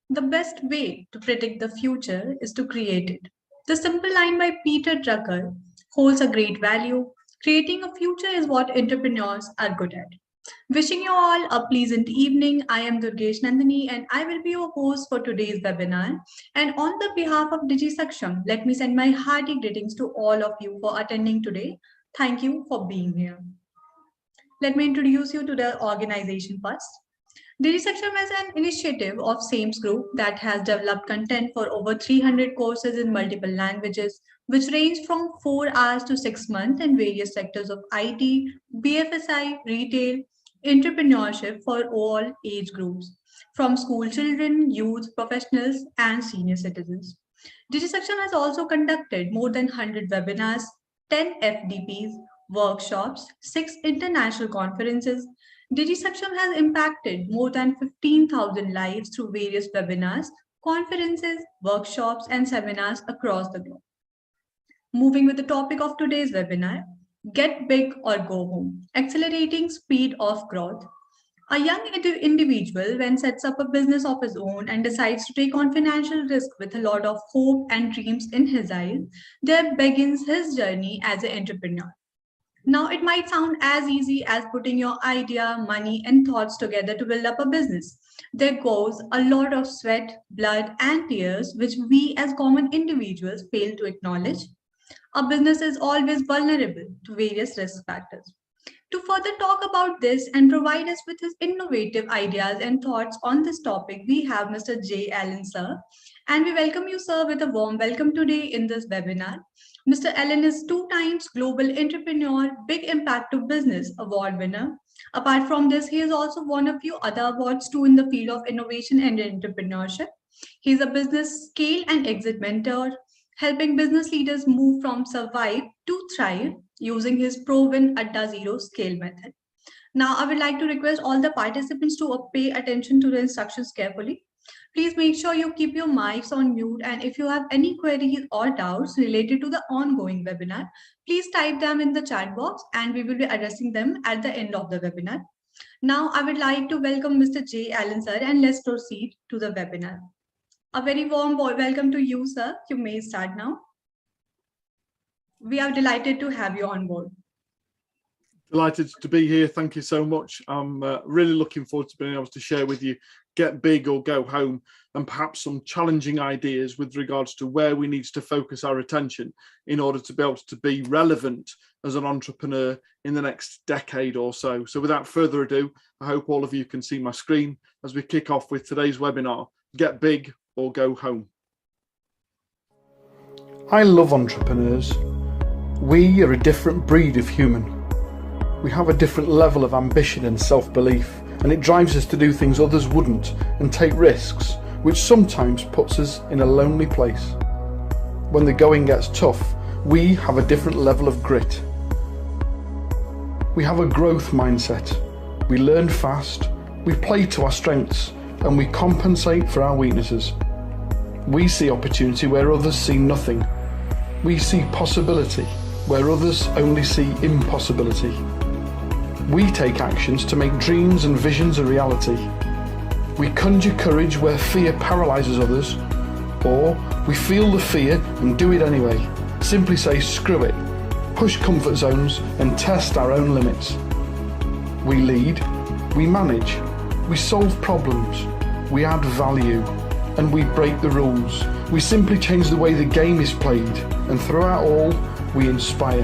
The best way to predict the future is to create it. The simple line by Peter Drucker holds a great value. Creating a future is what entrepreneurs are good at. Wishing you all a pleasant evening. I am Durgesh Nandini and I will be your host for today's webinar. And on the behalf of DIGISAKSHAM, let me send my hearty greetings to all of you for attending today. Thank you for being here. Let me introduce you to the organization first. DIGISAKSHAM is an initiative of SAMES Group that has developed content for over 300 courses in multiple languages, which range from 4 hours to 6 months in various sectors of IT, BFSI, retail, entrepreneurship for all age groups, from school children, youth, professionals, and senior citizens. DIGISAKSHAM has also conducted more than 100 webinars, 10 FDPs, workshops, 6 international conferences. DigiSaksham has impacted more than 15,000 lives through various webinars, conferences, workshops, and seminars across the globe. Moving with the topic of today's webinar, Get Big or Go Home, Accelerating Speed of Growth. A young individual, when sets up a business of his own and decides to take on financial risk with a lot of hope and dreams in his eyes, there begins his journey as an entrepreneur. Now, it might sound as easy as putting your idea, money, and thoughts together to build up a business. There goes a lot of sweat, blood, and tears, which we as common individuals fail to acknowledge. A business is always vulnerable to various risk factors. To further talk about this and provide us with his innovative ideas and thoughts on this topic, we have Mr. J. Allen, sir. And we welcome you, sir, with a warm welcome today in this webinar. Mr. Allen is 2 times Global Entrepreneur Big Impact to Business Award winner. Apart from this, he has also won a few other awards too in the field of innovation and entrepreneurship. He is a business scale and exit mentor, helping business leaders move from survive to thrive using his proven Adda Zero scale method. Now, I would like to request all the participants to pay attention to the instructions carefully. Please make sure you keep your mics on mute, and if you have any queries or doubts related to the ongoing webinar, please type them in the chat box and we will be addressing them at the end of the webinar. Now, I would like to welcome Mr. J. Allen, sir, and let's proceed to the webinar. A very warm welcome to you, sir. You may start now. We are delighted to have you on board. Delighted to be here. Thank you so much. I'm really looking forward to being able to share with you Get Big or Go Home, and perhaps some challenging ideas with regards to where we need to focus our attention in order to be able to be relevant as an entrepreneur in the next decade or so. So without further ado, I hope all of you can see my screen as we kick off with today's webinar, Get Big or Go Home. I love entrepreneurs. We are a different breed of human. We have a different level of ambition and self-belief, and it drives us to do things others wouldn't and take risks, which sometimes puts us in a lonely place. When the going gets tough, we have a different level of grit. We have a growth mindset. We learn fast, we play to our strengths, and we compensate for our weaknesses. We see opportunity where others see nothing. We see possibility where others only see impossibility. We take actions to make dreams and visions a reality. We conjure courage where fear paralyzes others, or we feel the fear and do it anyway. Simply say screw it, push comfort zones and test our own limits. We lead, we manage, we solve problems, we add value, and we break the rules. We simply change the way the game is played, and throughout all, we inspire.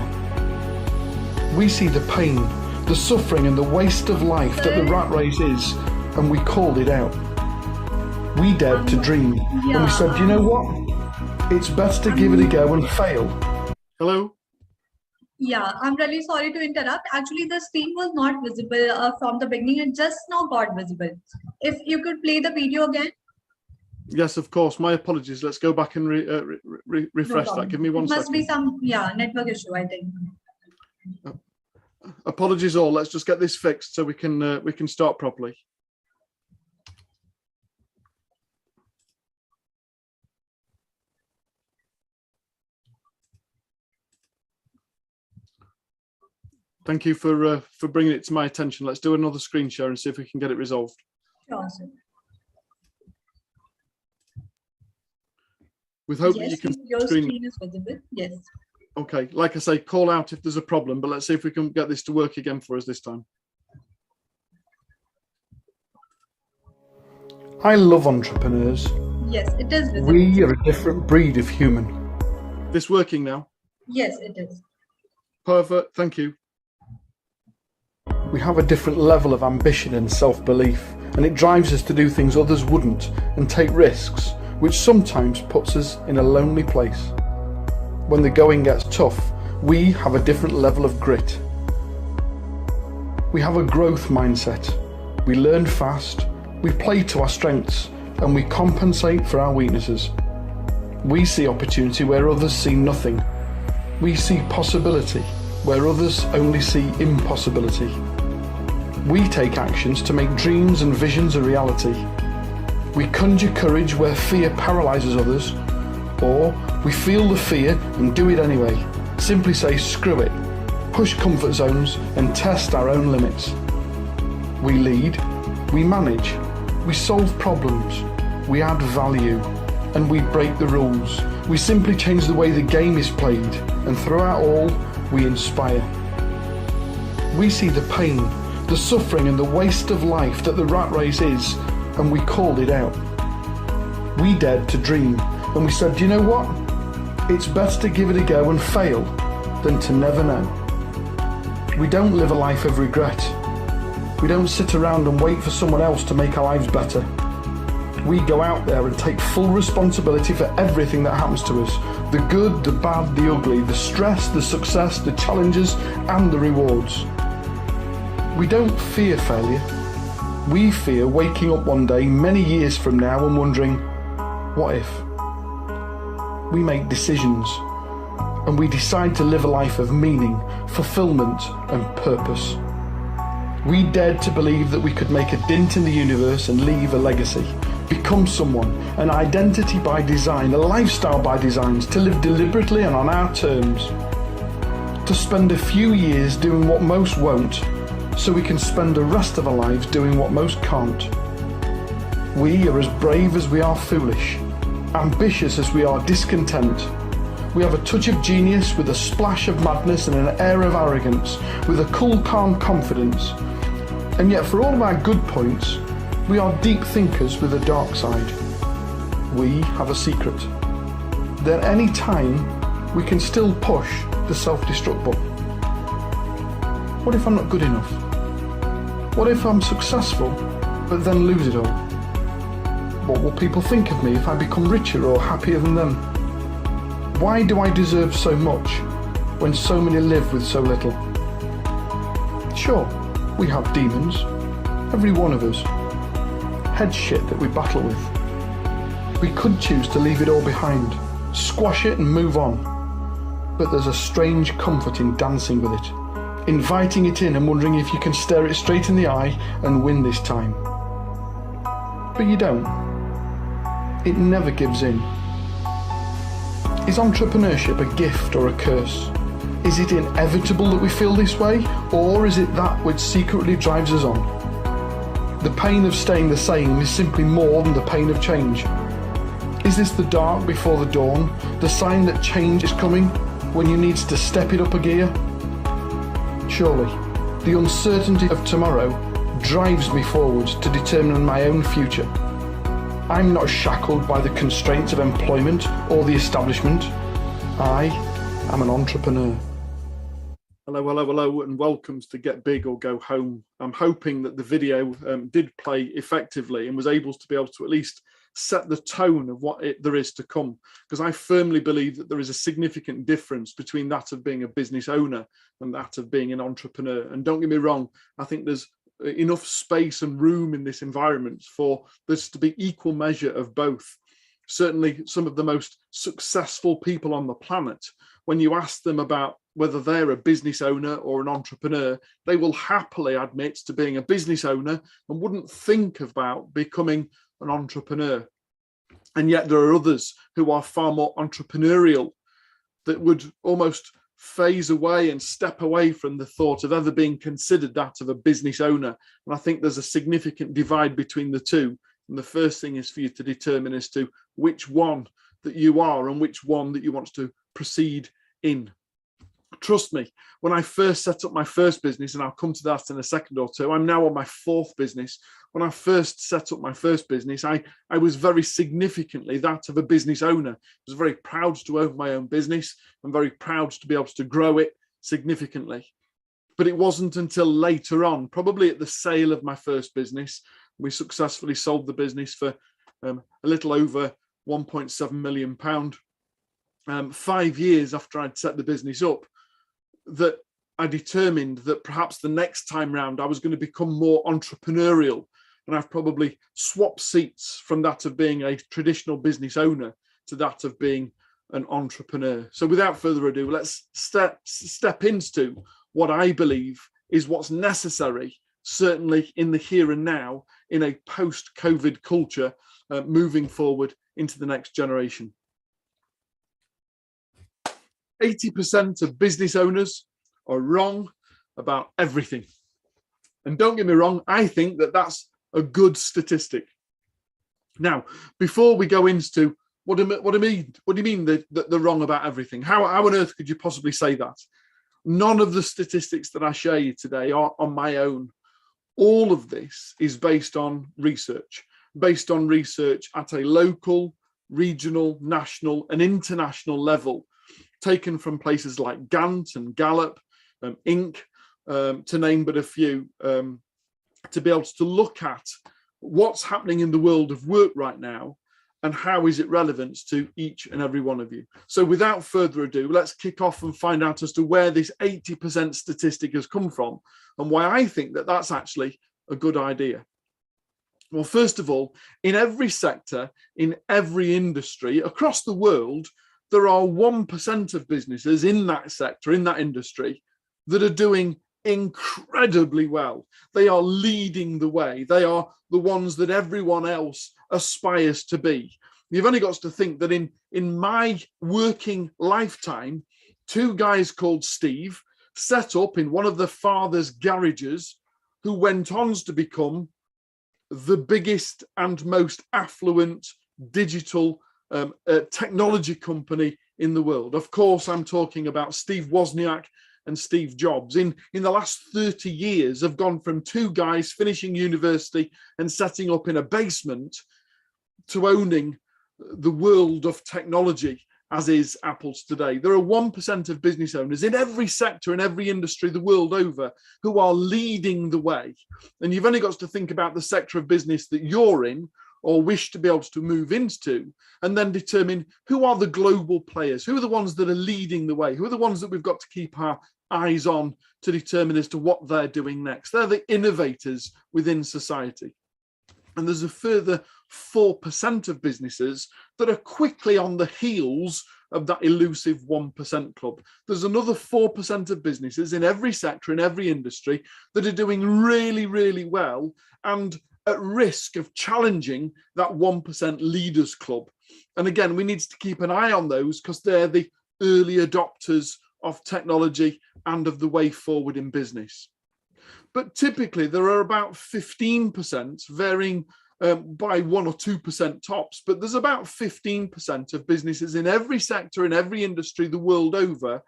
We see the pain, the suffering and the waste of life that the rat race is, and we called it out. We dared to dream, and we said, you know what? It's best to give it a go and fail. Hello? Yeah, I'm really sorry to interrupt. Actually, the screen was not visible from the beginning. It just now got visible. If you could play the video again. Yes, of course. My apologies. Let's go back and refresh that. Give me one second. Must be some network issue, I think. Apologies all. Let's just get this fixed so we can start properly. Thank you for bringing it to my attention. Let's do another screen share and see if we can get it resolved. Sure, sir. With hope Yes, that you can your screen is visible. Yes. Okay, like I say, call out if there's a problem, but let's see if we can get this to work again for us this time. I love entrepreneurs. Yes, it is visible. We are a different breed of human. This working now? Yes, it is. Perfect, thank you. We have a different level of ambition and self-belief, and it drives us to do things others wouldn't and take risks, which sometimes puts us in a lonely place. When the going gets tough, we have a different level of grit. We have a growth mindset. We learn fast, we play to our strengths, and we compensate for our weaknesses. We see opportunity where others see nothing. We see possibility where others only see impossibility. We take actions to make dreams and visions a reality. We conjure courage where fear paralyzes others, or we feel the fear and do it anyway. Simply say screw it, push comfort zones and test our own limits. We lead, we manage, we solve problems, we add value, and we break the rules. We simply change the way the game is played, and throughout all, we inspire. We see the pain, the suffering and the waste of life that the rat race is, and we called it out. We dared to dream, and we said, you know what? It's best to give it a go and fail than to never know. We don't live a life of regret. We don't sit around and wait for someone else to make our lives better. We go out there and take full responsibility for everything that happens to us. The good, the bad, the ugly, the stress, the success, the challenges, and the rewards. We don't fear failure. We fear waking up one day many years from now and wondering, what if? We make decisions, and we decide to live a life of meaning, fulfillment, and purpose. We dared to believe that we could make a dent in the universe and leave a legacy, become someone, an identity by design, a lifestyle by design, to live deliberately and on our terms. To spend a few years doing what most won't, so we can spend the rest of our lives doing what most can't. We are as brave as we are foolish, ambitious as we are discontent. We have a touch of genius with a splash of madness and an air of arrogance, with a cool, calm confidence. And yet for all of our good points, we are deep thinkers with a dark side. We have a secret. That any time we can still push the self-destruct button. What if I'm not good enough? What if I'm successful, but then lose it all? What will people think of me if I become richer or happier than them? Why do I deserve so much when so many live with so little? Sure, we have demons, every one of us. Head shit that we battle with. We could choose to leave it all behind, squash it and move on. But there's a strange comfort in dancing with it, inviting it in and wondering if you can stare it straight in the eye and win this time. But you don't. It never gives in. Is entrepreneurship a gift or a curse? Is it inevitable that we feel this way, or is it that which secretly drives us on? The pain of staying the same is simply more than the pain of change. Is this the dark before the dawn, the sign that change is coming when you need to step it up a gear? Surely, the uncertainty of tomorrow drives me forward to determine my own future. I'm not shackled by the constraints of employment or the establishment. I am an entrepreneur. Hello, hello, hello, and welcomes to Get Big or Go Home. I'm hoping that the video did play effectively and was able to at least set the tone of what there is to come, because I firmly believe that there is a significant difference between that of being a business owner and that of being an entrepreneur. And don't get me wrong, I think there's enough space and room in this environment for this to be equal measure of both. Certainly some of the most successful people on the planet, when you ask them about whether they're a business owner or an entrepreneur, they will happily admit to being a business owner and wouldn't think about becoming an entrepreneur. And yet there are others who are far more entrepreneurial, that would almost phase away and step away from the thought of ever being considered that of a business owner. And I think there's a significant divide between the two. And the first thing is for you to determine as to which one that you are and which one that you want to proceed in. Trust me, when I first set up my first business, and I'll come to that in a second or two, I'm now on my fourth business. When I first set up my first business, I was very significantly that of a business owner. I was very proud to own my own business. I'm very proud to be able to grow it significantly. But it wasn't until later on, probably at the sale of my first business, we successfully sold the business for a little over £1.7 million. 5 years after I'd set the business up, that I determined that perhaps the next time round I was going to become more entrepreneurial, and I've probably swapped seats from that of being a traditional business owner to that of being an entrepreneur. So without further ado, let's step into what I believe is what's necessary, certainly in the here and now, in a post-COVID culture, moving forward into the next generation. 80% of business owners are wrong about everything. And don't get me wrong, I think that that's a good statistic. Now, before we go into what do you mean that they're wrong about everything? How on earth could you possibly say that? None of the statistics that I share you today are on my own. All of this is based on research at a local, regional, national, and international level, taken from places like Gantt and Gallup, Inc., to name but a few, to be able to look at what's happening in the world of work right now and how is it relevant to each and every one of you. So without further ado, let's kick off and find out as to where this 80% statistic has come from and why I think that that's actually a good idea. Well, first of all, in every sector, in every industry across the world, there are 1% of businesses in that sector, in that industry, that are doing incredibly well. They are leading the way. They are the ones that everyone else aspires to be. You've only got to think that in my working lifetime, two guys called Steve set up in one of the father's garages, who went on to become the biggest and most affluent digital technology company in the world. Of course, I'm talking about Steve Wozniak and Steve Jobs. In the last 30 years, have gone from two guys finishing university and setting up in a basement to owning the world of technology, as is Apple's today. There are 1% of business owners in every sector, in every industry the world over, who are leading the way. And you've only got to think about the sector of business that you're in or wish to be able to move into, and then determine who are the global players, who are the ones that are leading the way, who are the ones that we've got to keep our eyes on to determine as to what they're doing next. They're the innovators within society. And there's a further 4% of businesses that are quickly on the heels of that elusive 1% club. There's another 4% of businesses in every sector, in every industry, that are doing really, really well and at risk of challenging that 1% leaders club. And again, we need to keep an eye on those because they're the early adopters of technology and of the way forward in business. But typically there are about 15%, varying by 1 or 2% tops, but there's about 15% of businesses in every sector, in every industry the world over,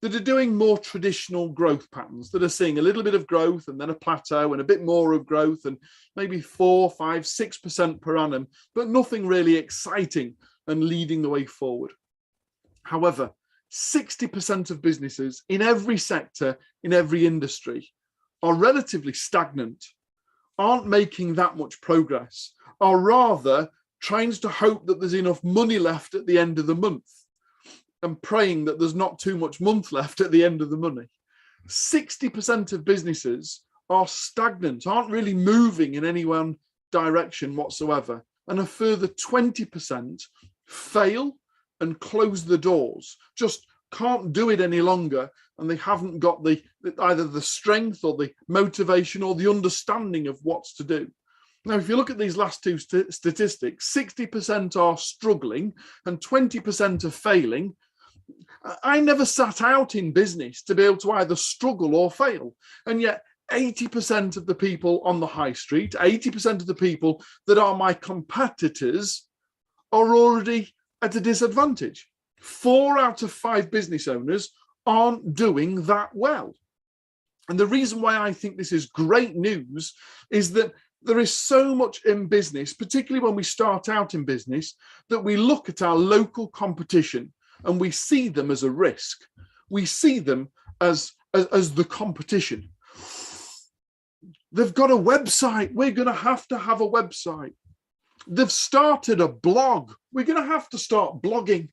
that are doing more traditional growth patterns, that are seeing a little bit of growth and then a plateau and a bit more of growth and maybe 4, 5, 6% per annum, but nothing really exciting and leading the way forward. However, 60% of businesses in every sector, in every industry, are relatively stagnant, aren't making that much progress, are rather trying to hope that there's enough money left at the end of the month and praying that there's not too much month left at the end of the money. 60% of businesses are stagnant, aren't really moving in any one direction whatsoever. And a further 20% fail and close the doors, just can't do it any longer, and they haven't got either the strength or the motivation or the understanding of what's to do. Now, if you look at these last two statistics, 60% are struggling and 20% are failing. I never sat out in business to be able to either struggle or fail. And yet 80% of the people on the high street, 80% of the people that are my competitors are already at a disadvantage. 4 out of 5 business owners aren't doing that well. And the reason why I think this is great news is that there is so much in business, particularly when we start out in business, that we look at our local competition and we see them as a risk. We see them as the competition. They've got a website. We're going to have a website. They've started a blog. We're going to have to start blogging.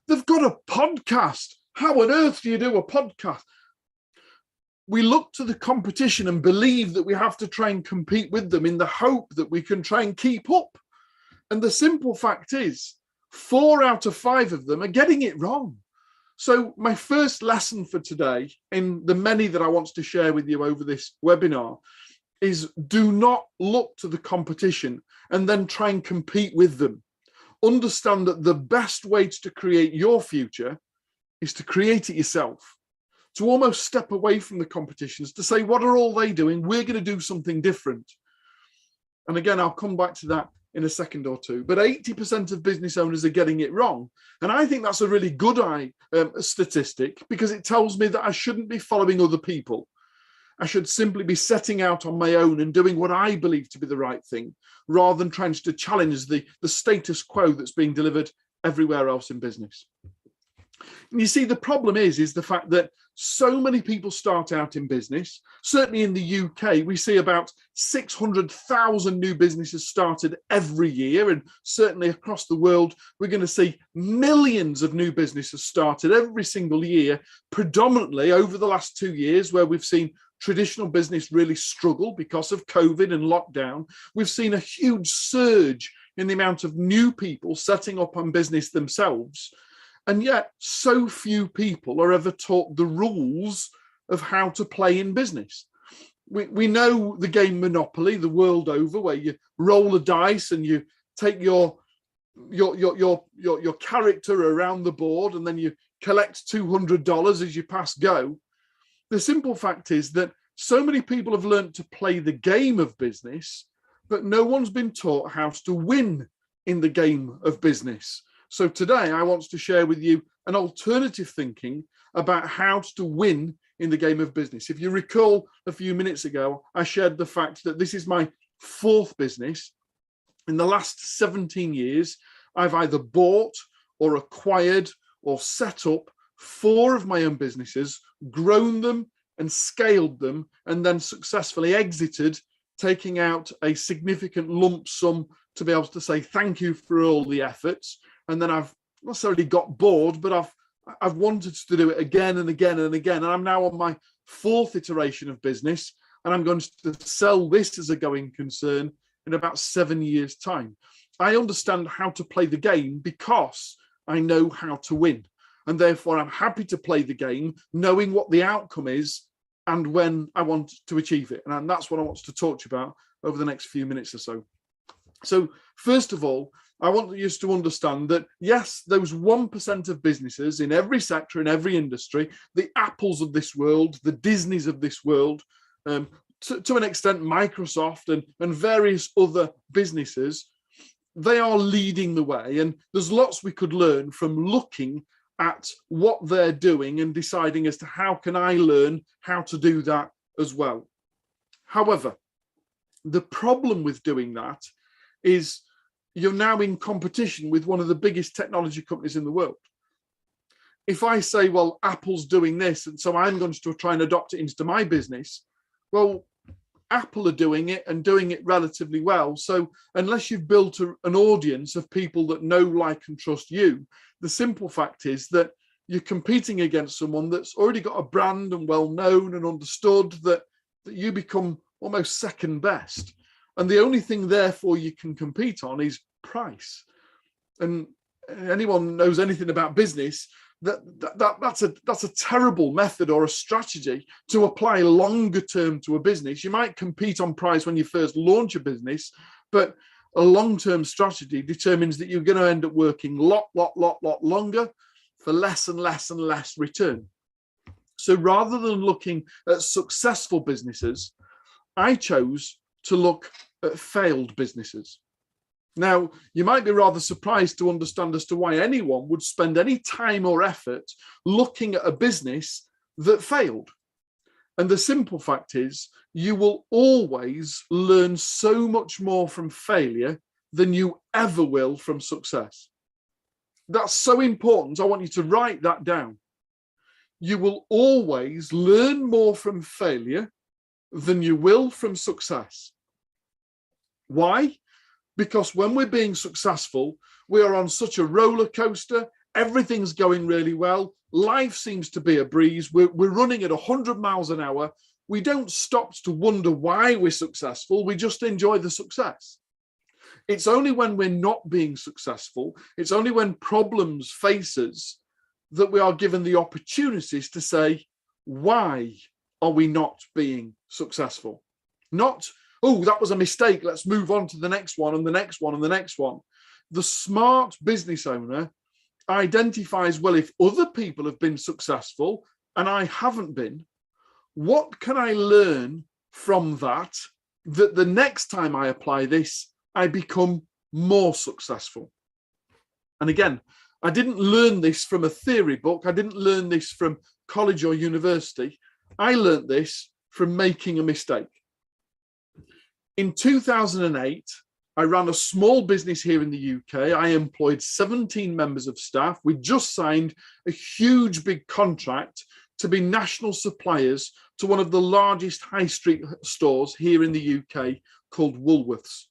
They've got a podcast. How on earth do you do a podcast? We look to the competition and believe that we have to try and compete with them in the hope that we can try and keep up. And the simple fact is, 4 out of 5 of them are getting it wrong. So my first lesson for today, in the many that I want to share with you over this webinar, is do not look to the competition and then try and compete with them. Understand that the best way to create your future is to create it yourself, to almost step away from the competitions, to say, what are all they doing? We're going to do something different. And again, I'll come back to that in a second or two. But 80% of business owners are getting it wrong. And I think that's a really good statistic, because it tells me that I shouldn't be following other people. I should simply be setting out on my own and doing what I believe to be the right thing, rather than trying to challenge the status quo that's being delivered everywhere else in business. And you see, the problem is the fact that so many people start out in business. Certainly in the UK, we see about 600,000 new businesses started every year. And certainly across the world, we're going to see millions of new businesses started every single year, predominantly over the last 2 years, where we've seen traditional business really struggle because of COVID and lockdown. We've seen a huge surge in the amount of new people setting up on business themselves. And yet so few people are ever taught the rules of how to play in business. We know the game Monopoly the world over, where you roll a dice and you take your character around the board and then you collect $200 as you pass go. The simple fact is that so many people have learned to play the game of business, but no one's been taught how to win in the game of business. So today I want to share with you an alternative thinking about how to win in the game of business. If you recall, a few minutes ago, I shared the fact that this is my 4th business. In the last 17 years, I've either bought or acquired or set up 4 of my own businesses, grown them and scaled them, and then successfully exited, taking out a significant lump sum to be able to say thank you for all the efforts. And then I've not necessarily got bored, but I've wanted to do it again and again and again. And I'm now on my 4th iteration of business, and I'm going to sell this as a going concern in about 7 years' time. I understand how to play the game because I know how to win. And therefore, I'm happy to play the game, knowing what the outcome is and when I want to achieve it. And that's what I want to talk to you about over the next few minutes or so. So first of all, I want you to understand that, yes, those 1% of businesses in every sector, in every industry, the Apples of this world, the Disneys of this world, to an extent, Microsoft and various other businesses, they are leading the way. And there's lots we could learn from looking at what they're doing and deciding as to how can I learn how to do that as well. However, the problem with doing that is you're now in competition with one of the biggest technology companies in the world. if I say, well, Apple's doing this, and so I'm going to try and adopt it into my business, well, Apple are doing it and doing it relatively well. So unless you've built an audience of people that know, like, and trust you, the simple fact is that you're competing against someone that's already got a brand and well known and understood, that you become almost second best. And the only thing therefore you can compete on is price. And anyone knows anything about business, that's a terrible method or a strategy to apply longer term to a business. You might compete on price when you first launch a business, but a long-term strategy determines that you're going to end up working lot longer for less and less and less return. So rather than looking at successful businesses, I chose to look at failed businesses. Now, you might be rather surprised to understand as to why anyone would spend any time or effort looking at a business that failed. And the simple fact is, you will always learn so much more from failure than you ever will from success. That's so important. I want you to write that down. You will always learn more from failure than you will from success. Why? Because when we're being successful, we are on such a roller coaster. Everything's going really well. Life seems to be a breeze. We're running at 100 miles an hour. We don't stop to wonder why we're successful. We just enjoy the success. It's only when we're not being successful, it's only when problems face us, that we are given the opportunities to say, why are we not being successful? Not, oh, that was a mistake, let's move on to the next one and the next one and the next one. The smart business owner identifies, well, if other people have been successful and I haven't been, what can I learn from that the next time I apply this, I become more successful? And again, I didn't learn this from a theory book. I didn't learn this from college or university. I learned this from making a mistake. In 2008, I ran a small business here in the UK. I employed 17 members of staff. We just signed a huge big contract to be national suppliers to one of the largest high street stores here in the UK called Woolworths.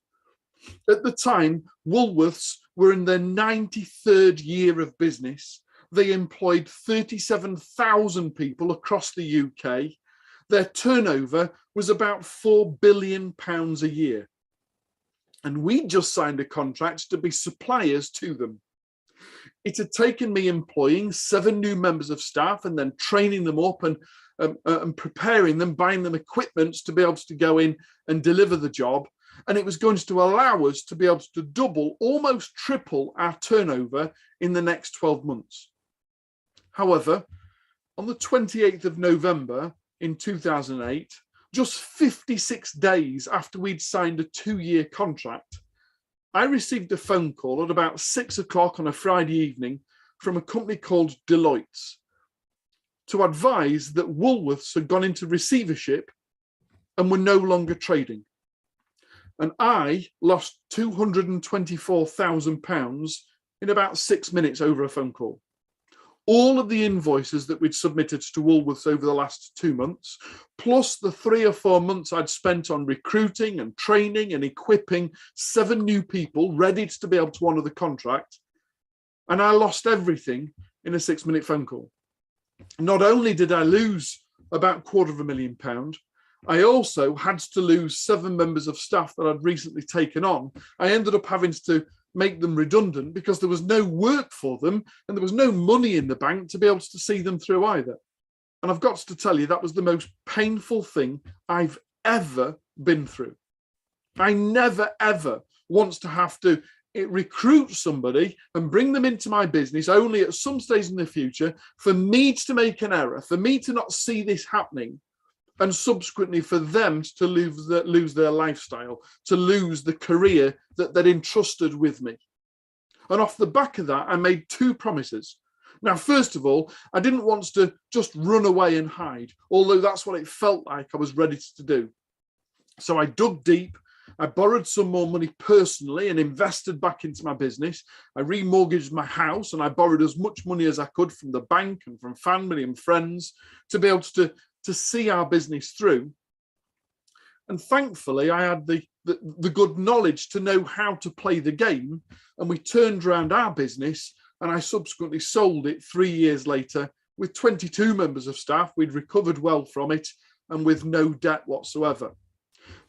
At the time, Woolworths were in their 93rd year of business. They employed 37,000 people across the UK. Their turnover was about £4 billion a year. And we just signed a contract to be suppliers to them. It had taken me employing 7 new members of staff and then training them up and preparing them, buying them equipment to be able to go in and deliver the job. And it was going to allow us to be able to double, almost triple our turnover in the next 12 months. However, on the 28th of November in 2008, just 56 days after we'd signed a 2-year contract, I received a phone call at about 6 o'clock on a Friday evening from a company called Deloitte to advise that Woolworths had gone into receivership and were no longer trading. And I lost £224,000 in about 6 minutes over a phone call. All of the invoices that we'd submitted to Woolworths over the last 2 months, plus the 3 or 4 months I'd spent on recruiting and training and equipping 7 new people ready to be able to honour the contract. And I lost everything in a 6-minute phone call. Not only did I lose about £250,000, I also had to lose 7 members of staff that I'd recently taken on. I ended up having to make them redundant because there was no work for them and there was no money in the bank to be able to see them through either. And I've got to tell you, that was the most painful thing I've ever been through. I never, ever want to have to recruit somebody and bring them into my business only at some stage in the future for me to make an error, for me to not see this happening, and subsequently for them to lose their lifestyle, to lose the career that they'd entrusted with me. And off the back of that, I made 2 promises. Now, first of all, I didn't want to just run away and hide, although that's what it felt like I was ready to do. So I dug deep I borrowed some more money personally and invested back into my business. I remortgaged my house and I borrowed as much money as I could from the bank and from family and friends to be able to see our business through. And thankfully, I had the good knowledge to know how to play the game. And we turned around our business and I subsequently sold it 3 years later with 22 members of staff. We'd recovered well from it and with no debt whatsoever.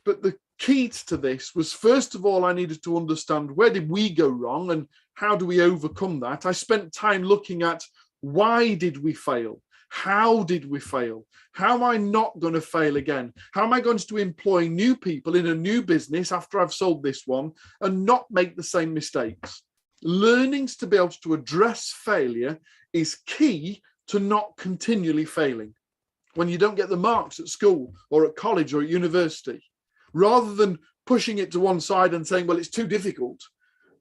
But the key to this was, first of all, I needed to understand where did we go wrong and how do we overcome that. I spent time looking at why did we fail? How did we fail? How am I not going to fail again? How am I going to employ new people in a new business after I've sold this one and not make the same mistakes? Learning to be able to address failure is key to not continually failing. When you don't get the marks at school or at college or at university, rather than pushing it to one side and saying, well, it's too difficult,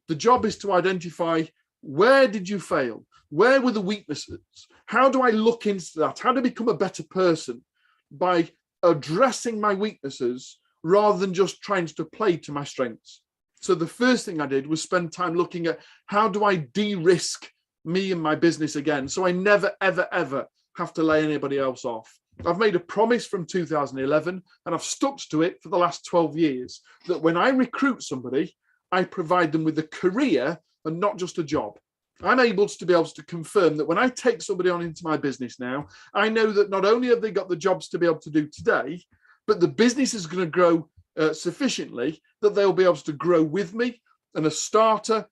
the job is to identify, where did you fail? Where were the weaknesses? How do I look into that? How do I become a better person by addressing my weaknesses rather than just trying to play to my strengths? So the first thing I did was spend time looking at, how do I de-risk me and my business again, so I never, ever, ever have to lay anybody else off. I've made a promise from 2011 and I've stuck to it for the last 12 years that when I recruit somebody, I provide them with a career and not just a job. I'm able to be able to confirm that when I take somebody on into my business now, I know that not only have they got the jobs to be able to do today, but the business is going to grow sufficiently that they'll be able to grow with me, and a starter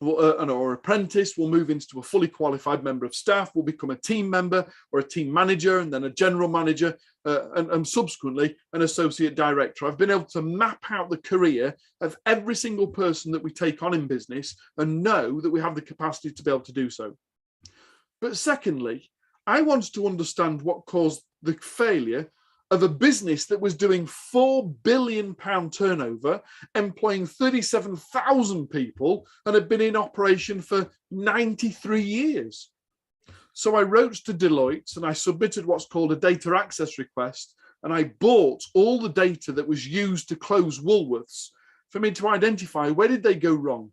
or apprentice will move into a fully qualified member of staff, will become a team member or a team manager, and then a general manager, and subsequently an associate director. I've been able to map out the career of every single person that we take on in business and know that we have the capacity to be able to do so. But secondly, I wanted to understand what caused the failure of a business that was doing £4 billion turnover, employing 37,000 people, and had been in operation for 93 years. So I wrote to Deloitte and I submitted what's called a data access request, and I bought all the data that was used to close Woolworths for me to identify where did they go wrong.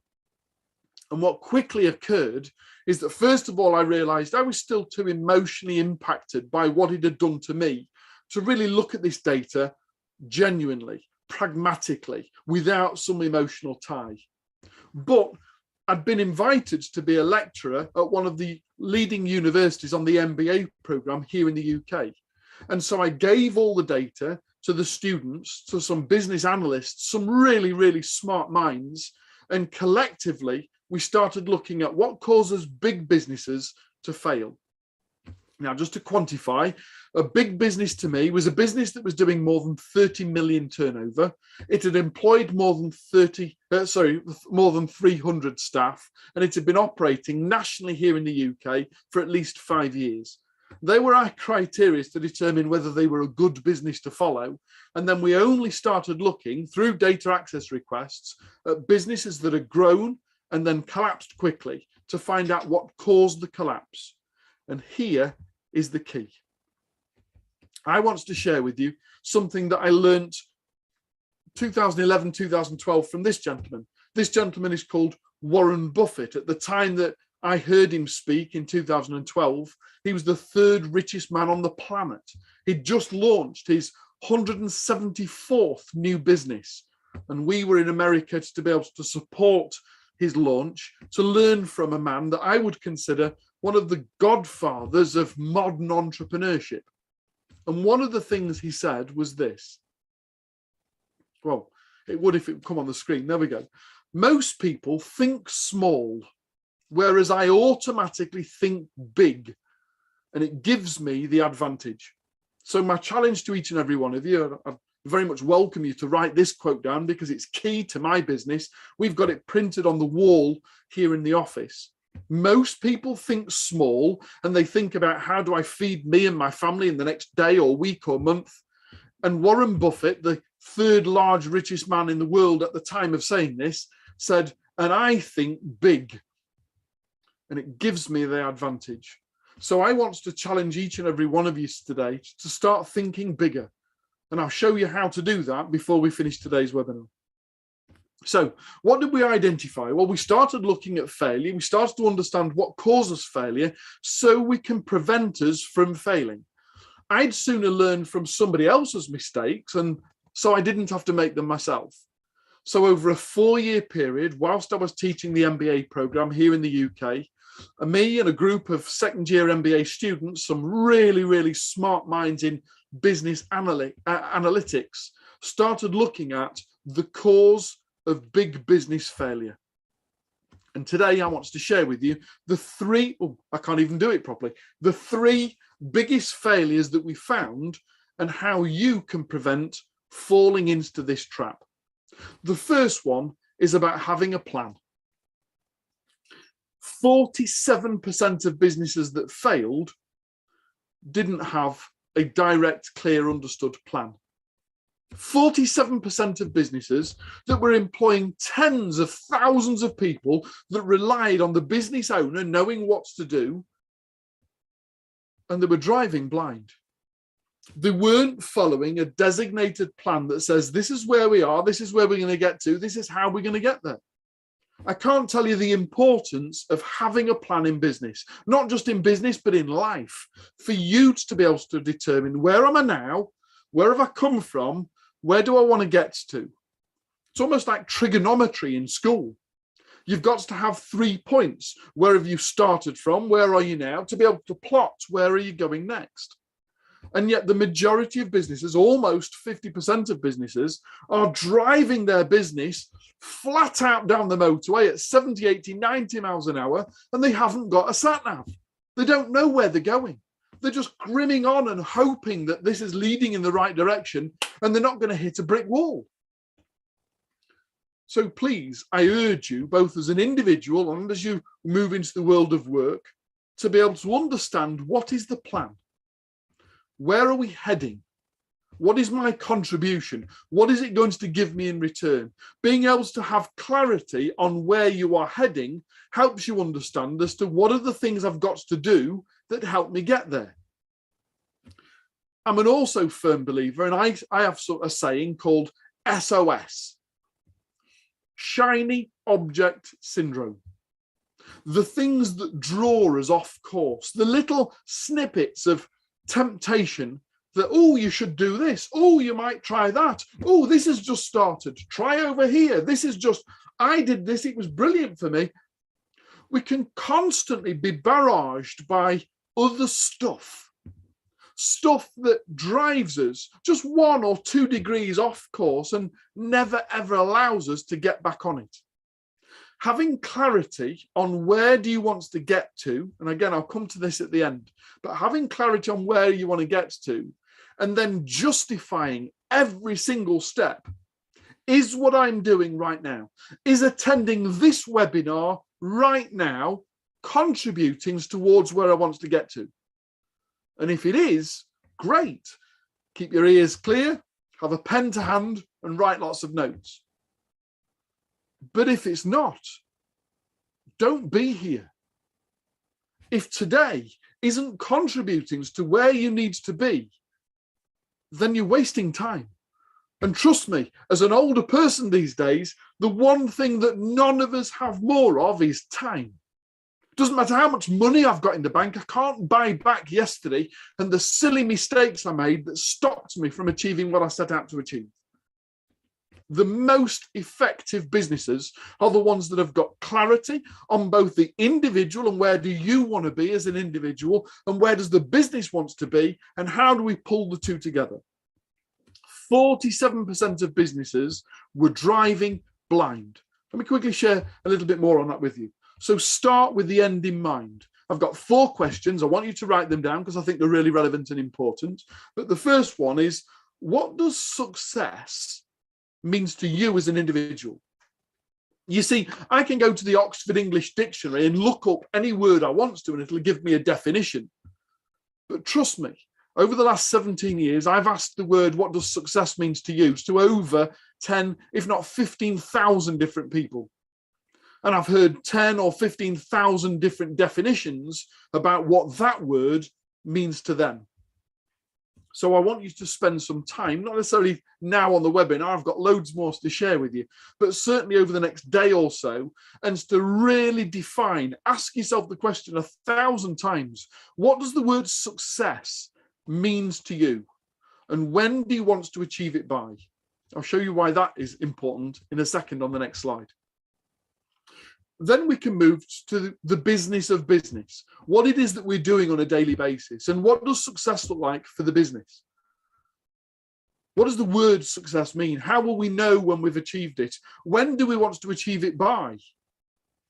And what quickly occurred is that, first of all, I realized I was still too emotionally impacted by what it had done to me to really look at this data genuinely, pragmatically, without some emotional tie. But I'd been invited to be a lecturer at one of the leading universities on the MBA program here in the UK. And so I gave all the data to the students, to some business analysts, some really, really smart minds, and collectively we started looking at what causes big businesses to fail. Now, just to quantify, a big business to me was a business that was doing more than 30 million turnover. It had employed more than 300 staff, and it had been operating nationally here in the UK for at least 5 years. They were our criteria to determine whether they were a good business to follow. And then we only started looking through data access requests at businesses that had grown and then collapsed quickly to find out what caused the collapse. And here is the key. I want to share with you something that I learned 2011, 2012 from this gentleman. This gentleman is called Warren Buffett. At the time that I heard him speak in 2012, he was the third richest man on the planet. He'd just launched his 174th new business. And we were in America to be able to support his launch, to learn from a man that I would consider one of the godfathers of modern entrepreneurship. And one of the things he said was this. Well, it would if it would come on the screen. There we go. Most people think small, whereas I automatically think big, and it gives me the advantage. So my challenge to each and every one of you, I very much welcome you to write this quote down because it's key to my business. We've got it printed on the wall here in the office. Most people think small and they think about, how do I feed me and my family in the next day or week or month? And Warren Buffett, the third large richest man in the world at the time of saying this, said, and I think big. And it gives me the advantage. So I want to challenge each and every one of you today to start thinking bigger. And I'll show you how to do that before we finish today's webinar. So what did we identify? Well, we started looking at failure. We started to understand what causes failure so we can prevent us from failing. I'd sooner learn from somebody else's mistakes, and so I didn't have to make them myself. So over a 4-year period, whilst I was teaching the MBA program here in the UK, me and a group of second-year MBA students, some really, really smart minds in business analytics, started looking at the cause of big business failure. And today I want to share with you the three, I can't even do it properly, the 3 biggest failures that we found and how you can prevent falling into this trap. The first one is about having a plan. 47% of businesses that failed didn't have a direct, clear, understood plan. 47% of businesses that were employing tens of thousands of people that relied on the business owner knowing what to do, and they were driving blind. They weren't following a designated plan that says, this is where we are, this is where we're going to get to, this is how we're going to get there. I can't tell you the importance of having a plan in business, not just in business, but in life, for you to be able to determine, where am I now? Where have I come from? Where do I want to get to? It's almost like trigonometry in school. You've got to have 3 points. Where have you started from? Where are you now? To be able to plot, where are you going next? And yet the majority of businesses, almost 50% of businesses, are driving their business flat out down the motorway at 70, 80, 90 miles an hour, and they haven't got a sat-nav. They don't know where they're going. They're just grimming on and hoping that this is leading in the right direction, and they're not going to hit a brick wall. So please, I urge you, both as an individual and as you move into the world of work, to be able to understand, what is the plan? Where are we heading? What is my contribution? What is it going to give me in return? Being able to have clarity on where you are heading helps you understand as to what are the things I've got to do that help me get there. I'm an also firm believer, and I have sort of a saying called SOS, shiny object syndrome. The things that draw us off course, the little snippets of temptation that, oh, you should do this, oh, you might try that, oh, this has just started, try over here, this is just, I did this, it was brilliant for me. We can constantly be barraged by other stuff that drives us just 1 or 2 degrees off course and never ever allows us to get back on it. Having clarity on where do you want to get to, and again, I'll come to this at the end, but having clarity on where you want to get to, and then justifying every single step. Is what I'm doing right now, is attending this webinar right now, contributing towards where I want to get to? And if it is, great. Keep your ears clear, have a pen to hand, and write lots of notes. But if it's not, don't be here. If today isn't contributing to where you need to be, then you're wasting time. And trust me, as an older person these days, the one thing that none of us have more of is time. It doesn't matter how much money I've got in the bank, I can't buy back yesterday and the silly mistakes I made that stopped me from achieving what I set out to achieve. The most effective businesses are the ones that have got clarity on both the individual and where do you want to be as an individual, and where does the business want to be, and how do we pull the two together. 47% of businesses were driving blind. Let me quickly share a little bit more on that with you. So start with the end in mind. I've got 4 questions. I want you to write them down because I think they're really relevant and important. But the first one is, what does success means to you as an individual? You see, I can go to the Oxford English Dictionary and look up any word I want to, and it'll give me a definition. But trust me, over the last 17 years, I've asked the word, what does success means to you, to over 10, if not 15,000 different people. And I've heard 10 or 15,000 different definitions about what that word means to them. So I want you to spend some time, not necessarily now on the webinar, I've got loads more to share with you, but certainly over the next day or so, and to really define, ask yourself the question 1,000 times, what does the word success means to you? And when do you want to achieve it by? I'll show you why that is important in a second on the next slide. Then we can move to the business of business, what it is that we're doing on a daily basis, and what does success look like for the business? What does the word success mean? How will we know when we've achieved it? When do we want to achieve it by?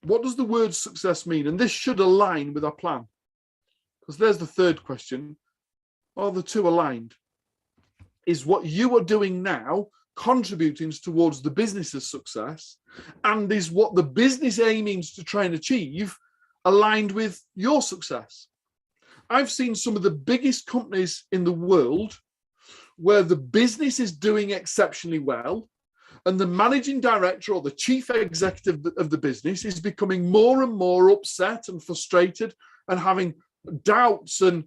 What does the word success mean? And this should align with our plan. Because there's the third question. Are the two aligned? Is what you are doing now contributing towards the business's success, and is what the business aiming to try and achieve aligned with your success? I've seen some of the biggest companies in the world where the business is doing exceptionally well, and the managing director or the chief executive of the business is becoming more and more upset and frustrated and having doubts and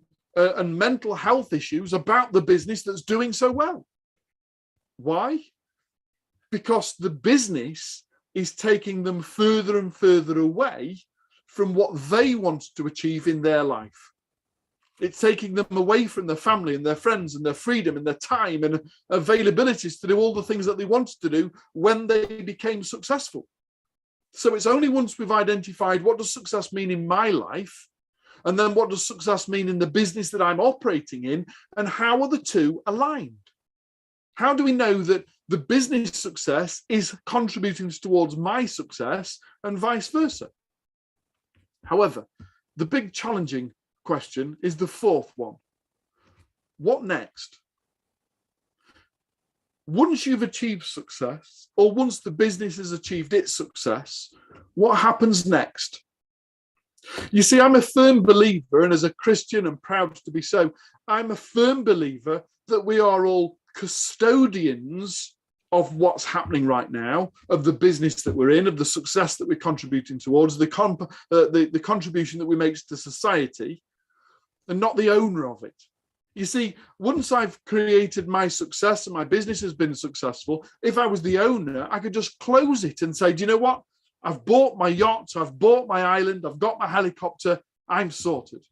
mental health issues about the business that's doing so well. Why? Because the business is taking them further and further away from what they want to achieve in their life. It's taking them away from their family and their friends and their freedom and their time and availabilities to do all the things that they wanted to do when they became successful. So it's only once we've identified what does success mean in my life, and then what does success mean in the business that I'm operating in, and how are the two aligned? How do we know that the business success is contributing towards my success and vice versa? However, the big challenging question is the fourth one. What next? Once you've achieved success, or once the business has achieved its success, what happens next? You see, I'm a firm believer, and as a Christian and proud to be so, I'm a firm believer that we are all custodians of what's happening right now, of the business that we're in, of the success that we're contributing towards, the contribution that we make to society, and not the owner of it. You see, once I've created my success and my business has been successful, if I was the owner, I could just close it and say, do you know what? I've bought my yacht, I've bought my island, I've got my helicopter, I'm sorted.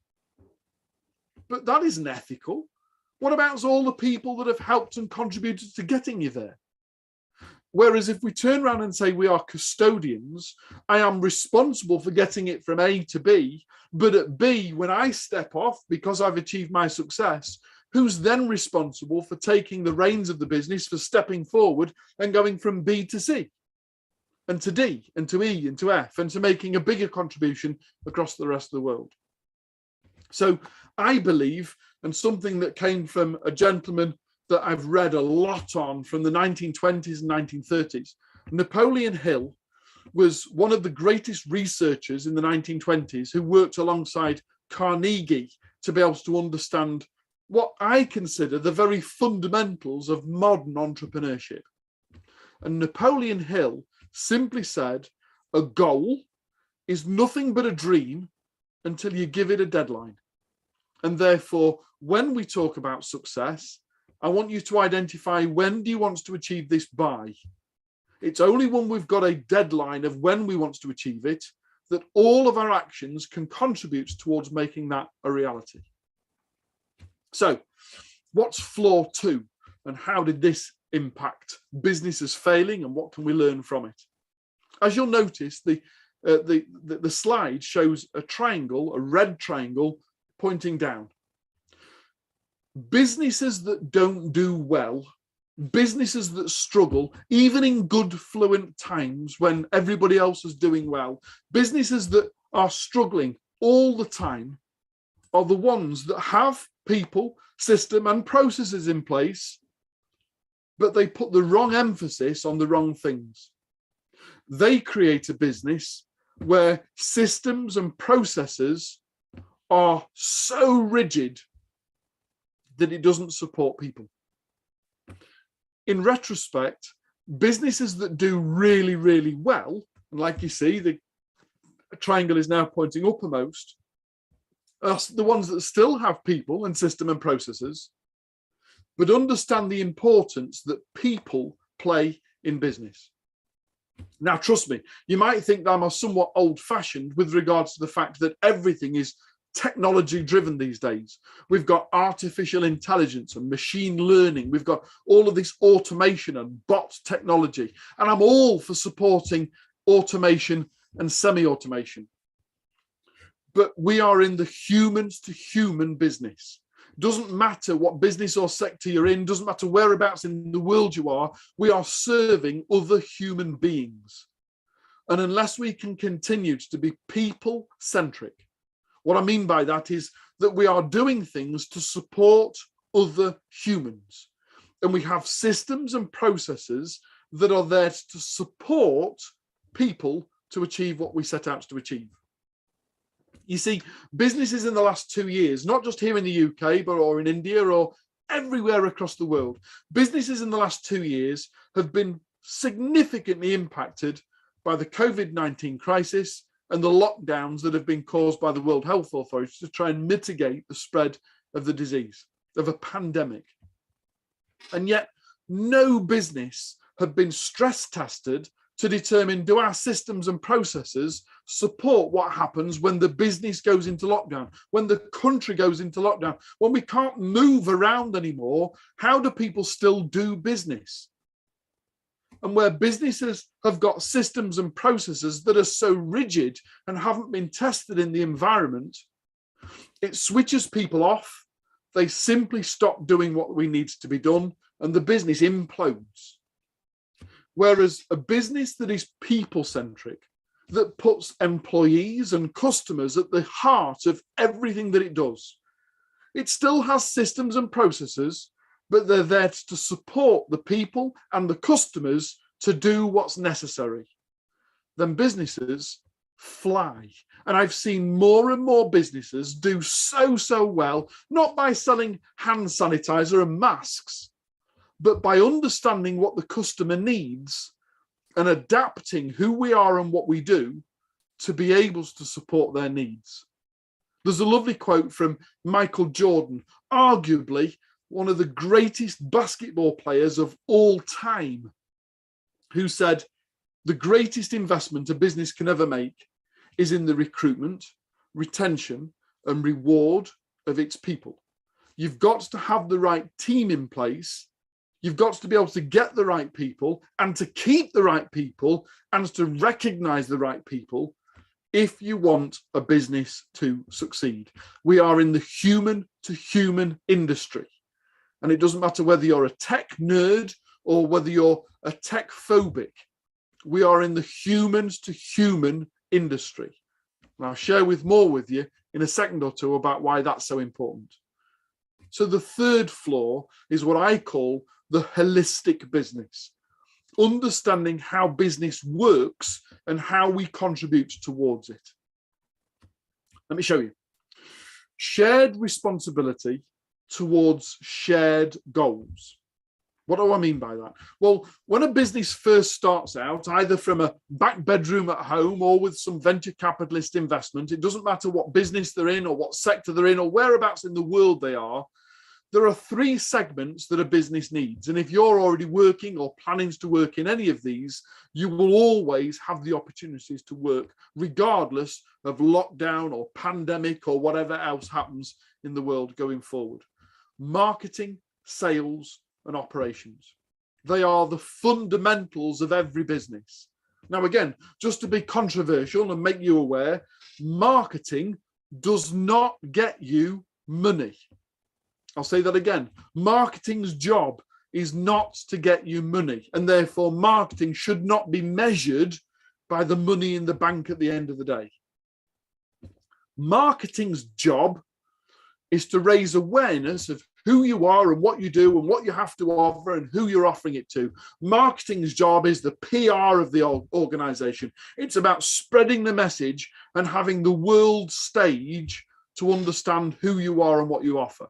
But that isn't ethical. What about all the people that have helped and contributed to getting you there? Whereas if we turn around and say we are custodians, I am responsible for getting it from A to B, but at B, when I step off because I've achieved my success, who's then responsible for taking the reins of the business, for stepping forward and going from B to C, and to D, and to E, and to F, and to making a bigger contribution across the rest of the world? So I believe, and something that came from a gentleman that I've read a lot on from the 1920s and 1930s, Napoleon Hill was one of the greatest researchers in the 1920s who worked alongside Carnegie to be able to understand what I consider the very fundamentals of modern entrepreneurship. And Napoleon Hill simply said, a goal is nothing but a dream until you give it a deadline. And therefore, when we talk about success, I want you to identify, when do you want to achieve this by? It's only when we've got a deadline of when we want to achieve it that all of our actions can contribute towards making that a reality. So what's flaw 2, and how did this impact businesses failing, and what can we learn from it? As you'll notice, the slide shows a triangle, a red triangle pointing down. Businesses that don't do well, businesses that struggle, even in good, fluent times when everybody else is doing well, businesses that are struggling all the time are the ones that have people, system, and processes in place, but they put the wrong emphasis on the wrong things. They create a business where systems and processes are so rigid that it doesn't support people. In retrospect, businesses that do really, really well, and like you see, the triangle is now pointing uppermost, are the ones that still have people and system and processes, but understand the importance that people play in business. Now, trust me, you might think that I'm somewhat old-fashioned with regards to the fact that everything is technology driven these days. We've got artificial intelligence and machine learning. We've got all of this automation and bot technology. And I'm all for supporting automation and semi-automation. But we are in the humans to human business. Doesn't matter what business or sector you're in, doesn't matter whereabouts in the world you are, we are serving other human beings. And unless we can continue to be people-centric, what I mean by that is that we are doing things to support other humans. And we have systems and processes that are there to support people to achieve what we set out to achieve. You see, businesses in the last 2 years, not just here in the UK, but or in India or everywhere across the world, businesses in the last 2 years have been significantly impacted by the COVID-19 crisis and the lockdowns that have been caused by the World Health Authority to try and mitigate the spread of the disease, of a pandemic. And yet, no business have been stress tested to determine, do our systems and processes support what happens when the business goes into lockdown, when the country goes into lockdown, when we can't move around anymore? How do people still do business? And where businesses have got systems and processes that are so rigid and haven't been tested in the environment, it switches people off. They simply stop doing what needs to be done, and the business implodes. Whereas a business that is people-centric, that puts employees and customers at the heart of everything that it does, it still has systems and processes, but they're there to support the people and the customers to do what's necessary. Then businesses fly. And I've seen more and more businesses do so well, not by selling hand sanitizer and masks, but by understanding what the customer needs and adapting who we are and what we do to be able to support their needs. There's a lovely quote from Michael Jordan, arguably one of the greatest basketball players of all time, who said, the greatest investment a business can ever make is in the recruitment, retention, and reward of its people. You've got to have the right team in place. You've got to be able to get the right people and to keep the right people and to recognize the right people if you want a business to succeed. We are in the human to human industry. And it doesn't matter whether you're a tech nerd or whether you're a tech phobic. We are in the humans to human industry. And I'll share more with you in a second or two about why that's so important. So the third flaw is what I call the holistic business, understanding how business works and how we contribute towards it. Let me show you. Shared responsibility towards shared goals. What do I mean by that? Well, when a business first starts out, either from a back bedroom at home or with some venture capitalist investment, it doesn't matter what business they're in or what sector they're in or whereabouts in the world they are, there are three segments that a business needs. And if you're already working or planning to work in any of these, you will always have the opportunities to work regardless of lockdown or pandemic or whatever else happens in the world going forward. Marketing, sales, and operations. They are the fundamentals of every business. Now, again, just to be controversial and make you aware, marketing does not get you money. I'll say that again. Marketing's job is not to get you money, and therefore marketing should not be measured by the money in the bank at the end of the day. Marketing's job is to raise awareness of who you are and what you do and what you have to offer and who you're offering it to. Marketing's job is the PR of the organization. It's about spreading the message and having the world stage to understand who you are and what you offer.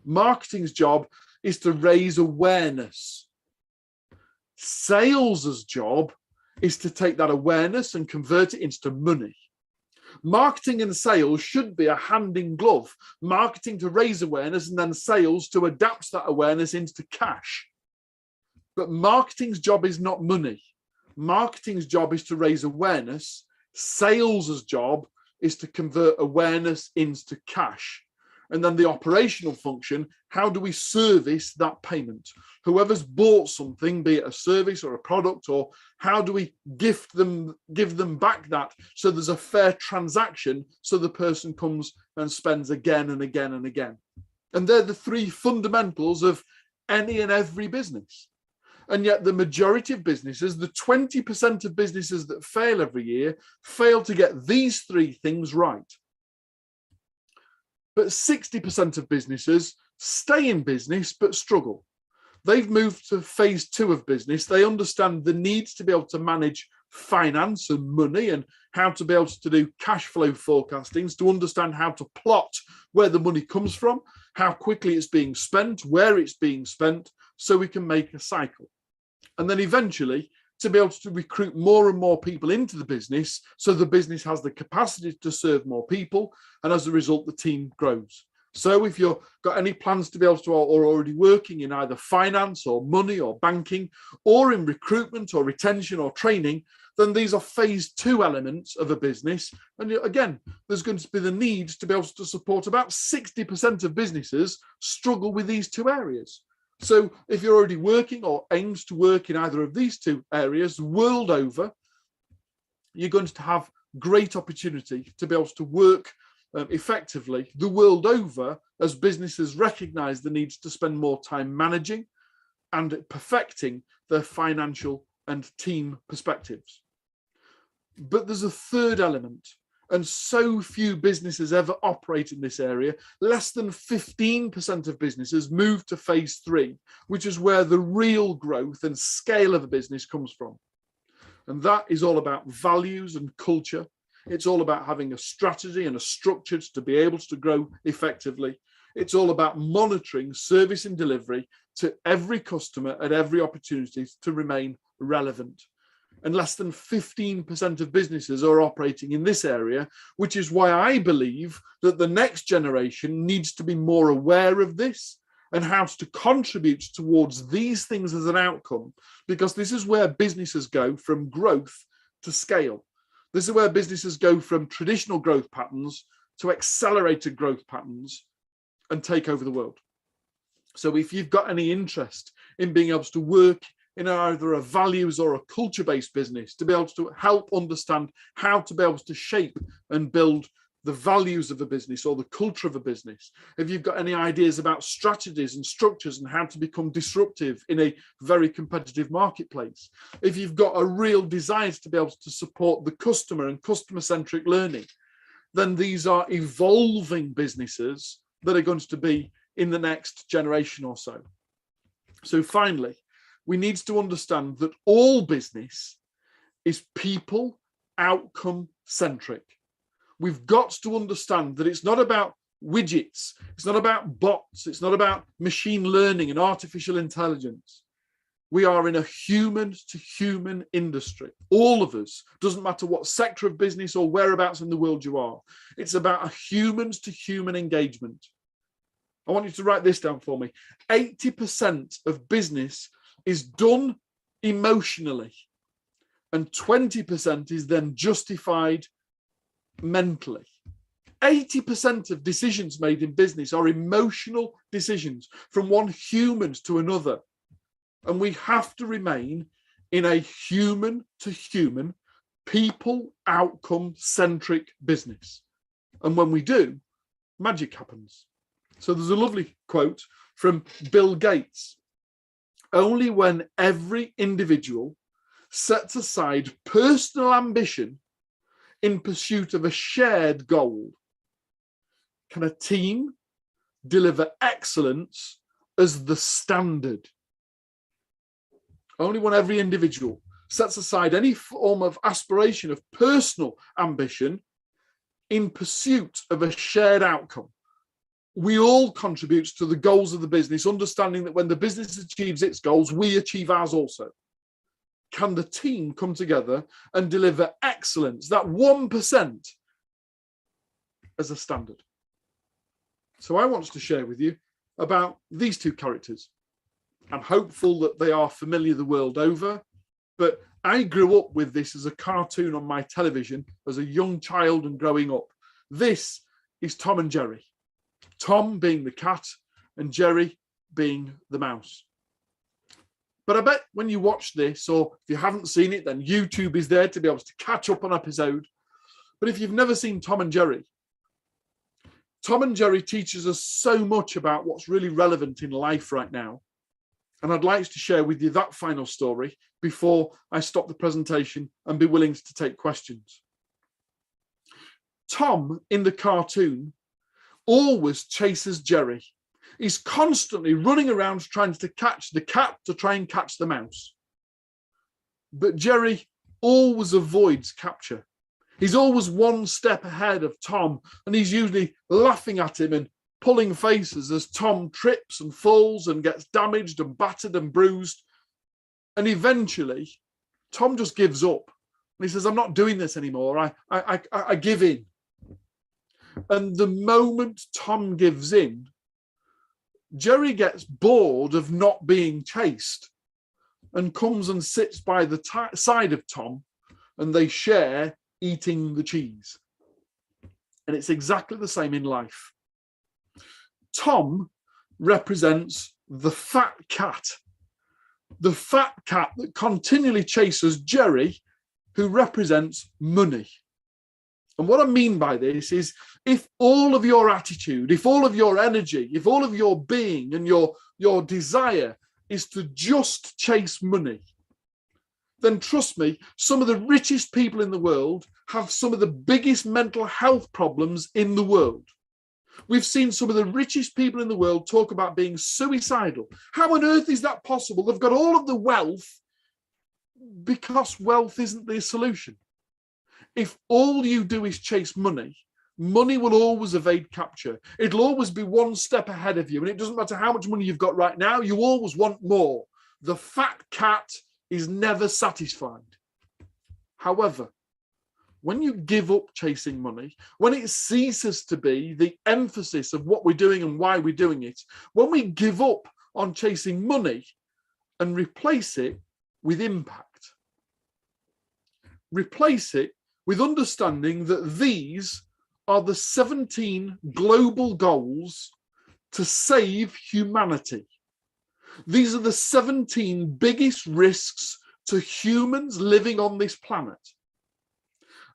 Marketing's job is to raise awareness. Sales's job is to take that awareness and convert it into money. Marketing and sales should be a hand in glove. Marketing to raise awareness and then sales to adapt that awareness into cash. But marketing's job is not money. Marketing's job is to raise awareness. Sales' job is to convert awareness into cash. And then the operational function, how do we service that payment? Whoever's bought something, be it a service or a product, or how do we give them back that so there's a fair transaction so the person comes and spends again and again and again. And they're the three fundamentals of any and every business. And yet the majority of businesses, the 20% of businesses that fail every year, fail to get these three things right. But 60% of businesses stay in business but struggle. They've moved to phase 2 of business. They understand the needs to be able to manage finance and money and how to be able to do cash flow forecastings, to understand how to plot where the money comes from, how quickly it's being spent, where it's being spent, so we can make a cycle. And then eventually to be able to recruit more and more people into the business so the business has the capacity to serve more people, and as a result the team grows. So if you've got any plans to be able to, or already working in either finance or money or banking or in recruitment or retention or training, then these are phase 2 elements of a business. And again, there's going to be the need to be able to support about 60% of businesses struggle with these 2 areas. So if you're already working or aims to work in either of these 2 areas world over, you're going to have great opportunity to be able to work effectively the world over as businesses recognize the needs to spend more time managing and perfecting their financial and team perspectives. But there's a third element, and so few businesses ever operate in this area. Less than 15% of businesses move to phase 3, which is where the real growth and scale of a business comes from. And that is all about values and culture. It's all about having a strategy and a structure to be able to grow effectively. It's all about monitoring service and delivery to every customer at every opportunity to remain relevant. And less than 15% of businesses are operating in this area, which is why I believe that the next generation needs to be more aware of this and how to contribute towards these things as an outcome, because this is where businesses go from growth to scale. This is where businesses go from traditional growth patterns to accelerated growth patterns and take over the world. So if you've got any interest in being able to work in either a values or a culture-based business, to be able to help understand how to be able to shape and build the values of a business or the culture of a business, if you've got any ideas about strategies and structures and how to become disruptive in a very competitive marketplace, if you've got a real desire to be able to support the customer and customer-centric learning, then these are evolving businesses that are going to be in the next generation or so. So finally, we need to understand that all business is people outcome centric. We've got to understand that it's not about widgets, it's not about bots, it's not about machine learning and artificial intelligence. We are in a human to human industry. All of us, doesn't matter what sector of business or whereabouts in the world you are. It's about a humans to human engagement. I want you to write this down for me. 80% of business is done emotionally, and 20% is then justified mentally. 80% of decisions made in business are emotional decisions from one human to another. And we have to remain in a human to human, people outcome centric business. And when we do, magic happens. So there's a lovely quote from Bill Gates. Only when every individual sets aside personal ambition in pursuit of a shared goal can a team deliver excellence as the standard. Only when every individual sets aside any form of aspiration of personal ambition in pursuit of a shared outcome. We all contribute to the goals of the business, understanding that when the business achieves its goals, we achieve ours also. Can the team come together and deliver excellence, that 1% as a standard. So I want to share with you about these two characters. I'm hopeful that they are familiar the world over, but I grew up with this as a cartoon on my television as a young child and growing up. This is Tom and Jerry. Tom being the cat and Jerry being the mouse. But I bet when you watch this, or if you haven't seen it, then YouTube is there to be able to catch up on episode. But if you've never seen Tom and Jerry teaches us so much about what's really relevant in life right now. And I'd like to share with you that final story before I stop the presentation and be willing to take questions. Tom in the cartoon always chases Jerry. He's constantly running around trying to catch the cat to try and catch the mouse. But Jerry always avoids capture. He's always one step ahead of Tom, and he's usually laughing at him and pulling faces as Tom trips and falls and gets damaged and battered and bruised. And eventually, Tom just gives up. And he says, I'm not doing this anymore. I give in. And the moment Tom gives in, Jerry gets bored of not being chased and comes and sits by the side of Tom, and they share eating the cheese. And it's exactly the same in life. Tom represents the fat cat that continually chases Jerry, who represents money. And what I mean by this is, if all of your attitude, if all of your energy, if all of your being and your desire is to just chase money, then trust me, some of the richest people in the world have some of the biggest mental health problems in the world. We've seen some of the richest people in the world talk about being suicidal. How on earth is that possible? They've got all of the wealth because wealth isn't the solution. If all you do is chase money, money will always evade capture. It'll always be one step ahead of you. And it doesn't matter how much money you've got right now, you always want more. The fat cat is never satisfied. However, when you give up chasing money, when it ceases to be the emphasis of what we're doing and why we're doing it, when we give up on chasing money and replace it with impact, replace it with understanding that these are the 17 global goals to save humanity. These are the 17 biggest risks to humans living on this planet,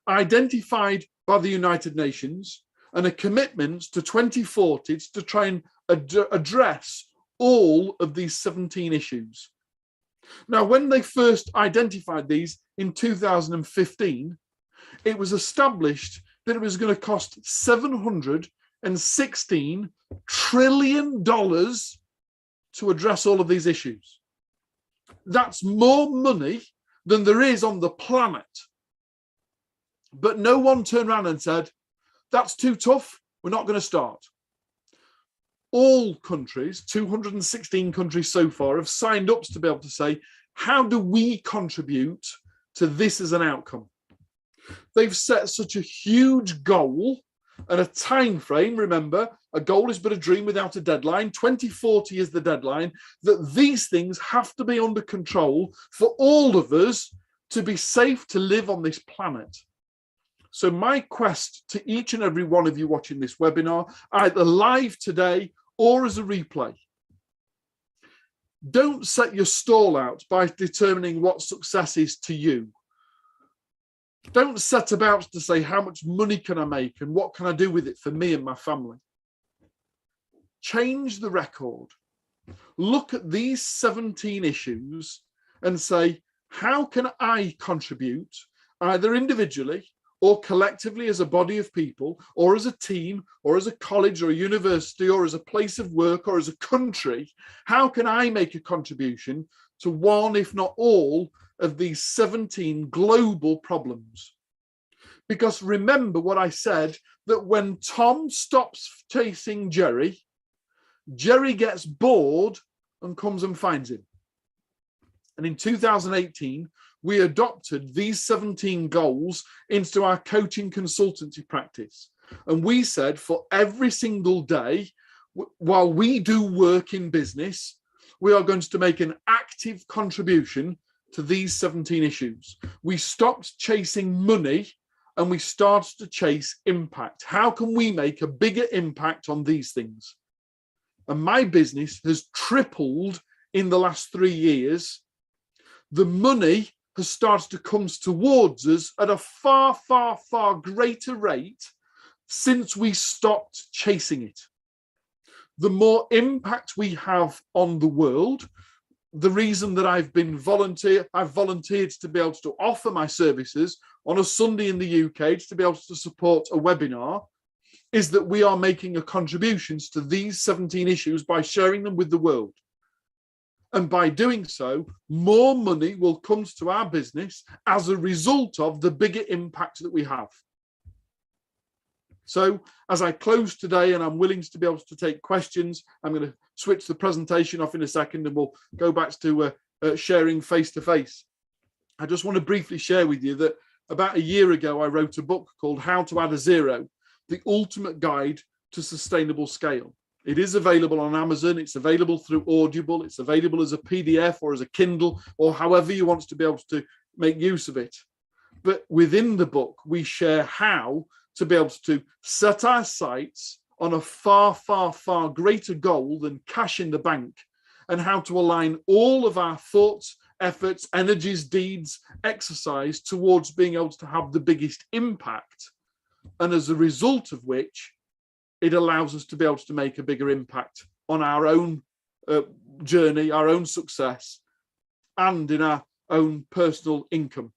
identified by the United Nations, and a commitment to 2040 to try and address all of these 17 issues. Now, when they first identified these in 2015, it was established that it was going to cost $716 trillion to address all of these issues. That's more money than there is on the planet. But no one turned around and said, that's too tough, we're not going to start. All countries, 216 countries so far, have signed up to be able to say, how do we contribute to this as an outcome? They've set such a huge goal and a time frame. Remember, a goal is but a dream without a deadline. 2040 is the deadline, that these things have to be under control for all of us to be safe to live on this planet. So my quest to each and every one of you watching this webinar, either live today or as a replay, don't set your stall out by determining what success is to you. Don't set about to say, how much money can I make and what can I do with it for me and my family? Change the record. Look at these 17 issues and say, how can I contribute, either individually or collectively as a body of people, or as a team, or as a college or a university, or as a place of work, or as a country? How can I make a contribution to one, if not all, of these 17 global problems? Because remember what I said, that when Tom stops chasing Jerry, Jerry gets bored and comes and finds him. And in 2018, we adopted these 17 goals into our coaching consultancy practice. And we said for every single day, while we do work in business, we are going to make an active contribution to these 17 issues. We stopped chasing money and we started to chase impact. How can we make a bigger impact on these things? And my business has tripled in the last 3 years. The money has started to come towards us at a far, far, far greater rate since we stopped chasing it. The more impact we have on the world, the reason that I've volunteered to be able to offer my services on a Sunday in the UK to be able to support a webinar, is that we are making a contributions to these 17 issues by sharing them with the world. And by doing so, more money will come to our business as a result of the bigger impact that we have. So as I close today, and I'm willing to be able to take questions, I'm going to switch the presentation off in a second and we'll go back to sharing face-to-face. I just want to briefly share with you that about a year ago, I wrote a book called How to Add a Zero, the ultimate guide to sustainable scale. It is available on Amazon. It's available through Audible. It's available as a PDF or as a Kindle, or however you want to be able to make use of it. But within the book, we share how to be able to set our sights on a far, far, far greater goal than cash in the bank, and how to align all of our thoughts, efforts, energies, deeds, exercise towards being able to have the biggest impact. And as a result of which, it allows us to be able to make a bigger impact on our own journey, our own success, and in our own personal income.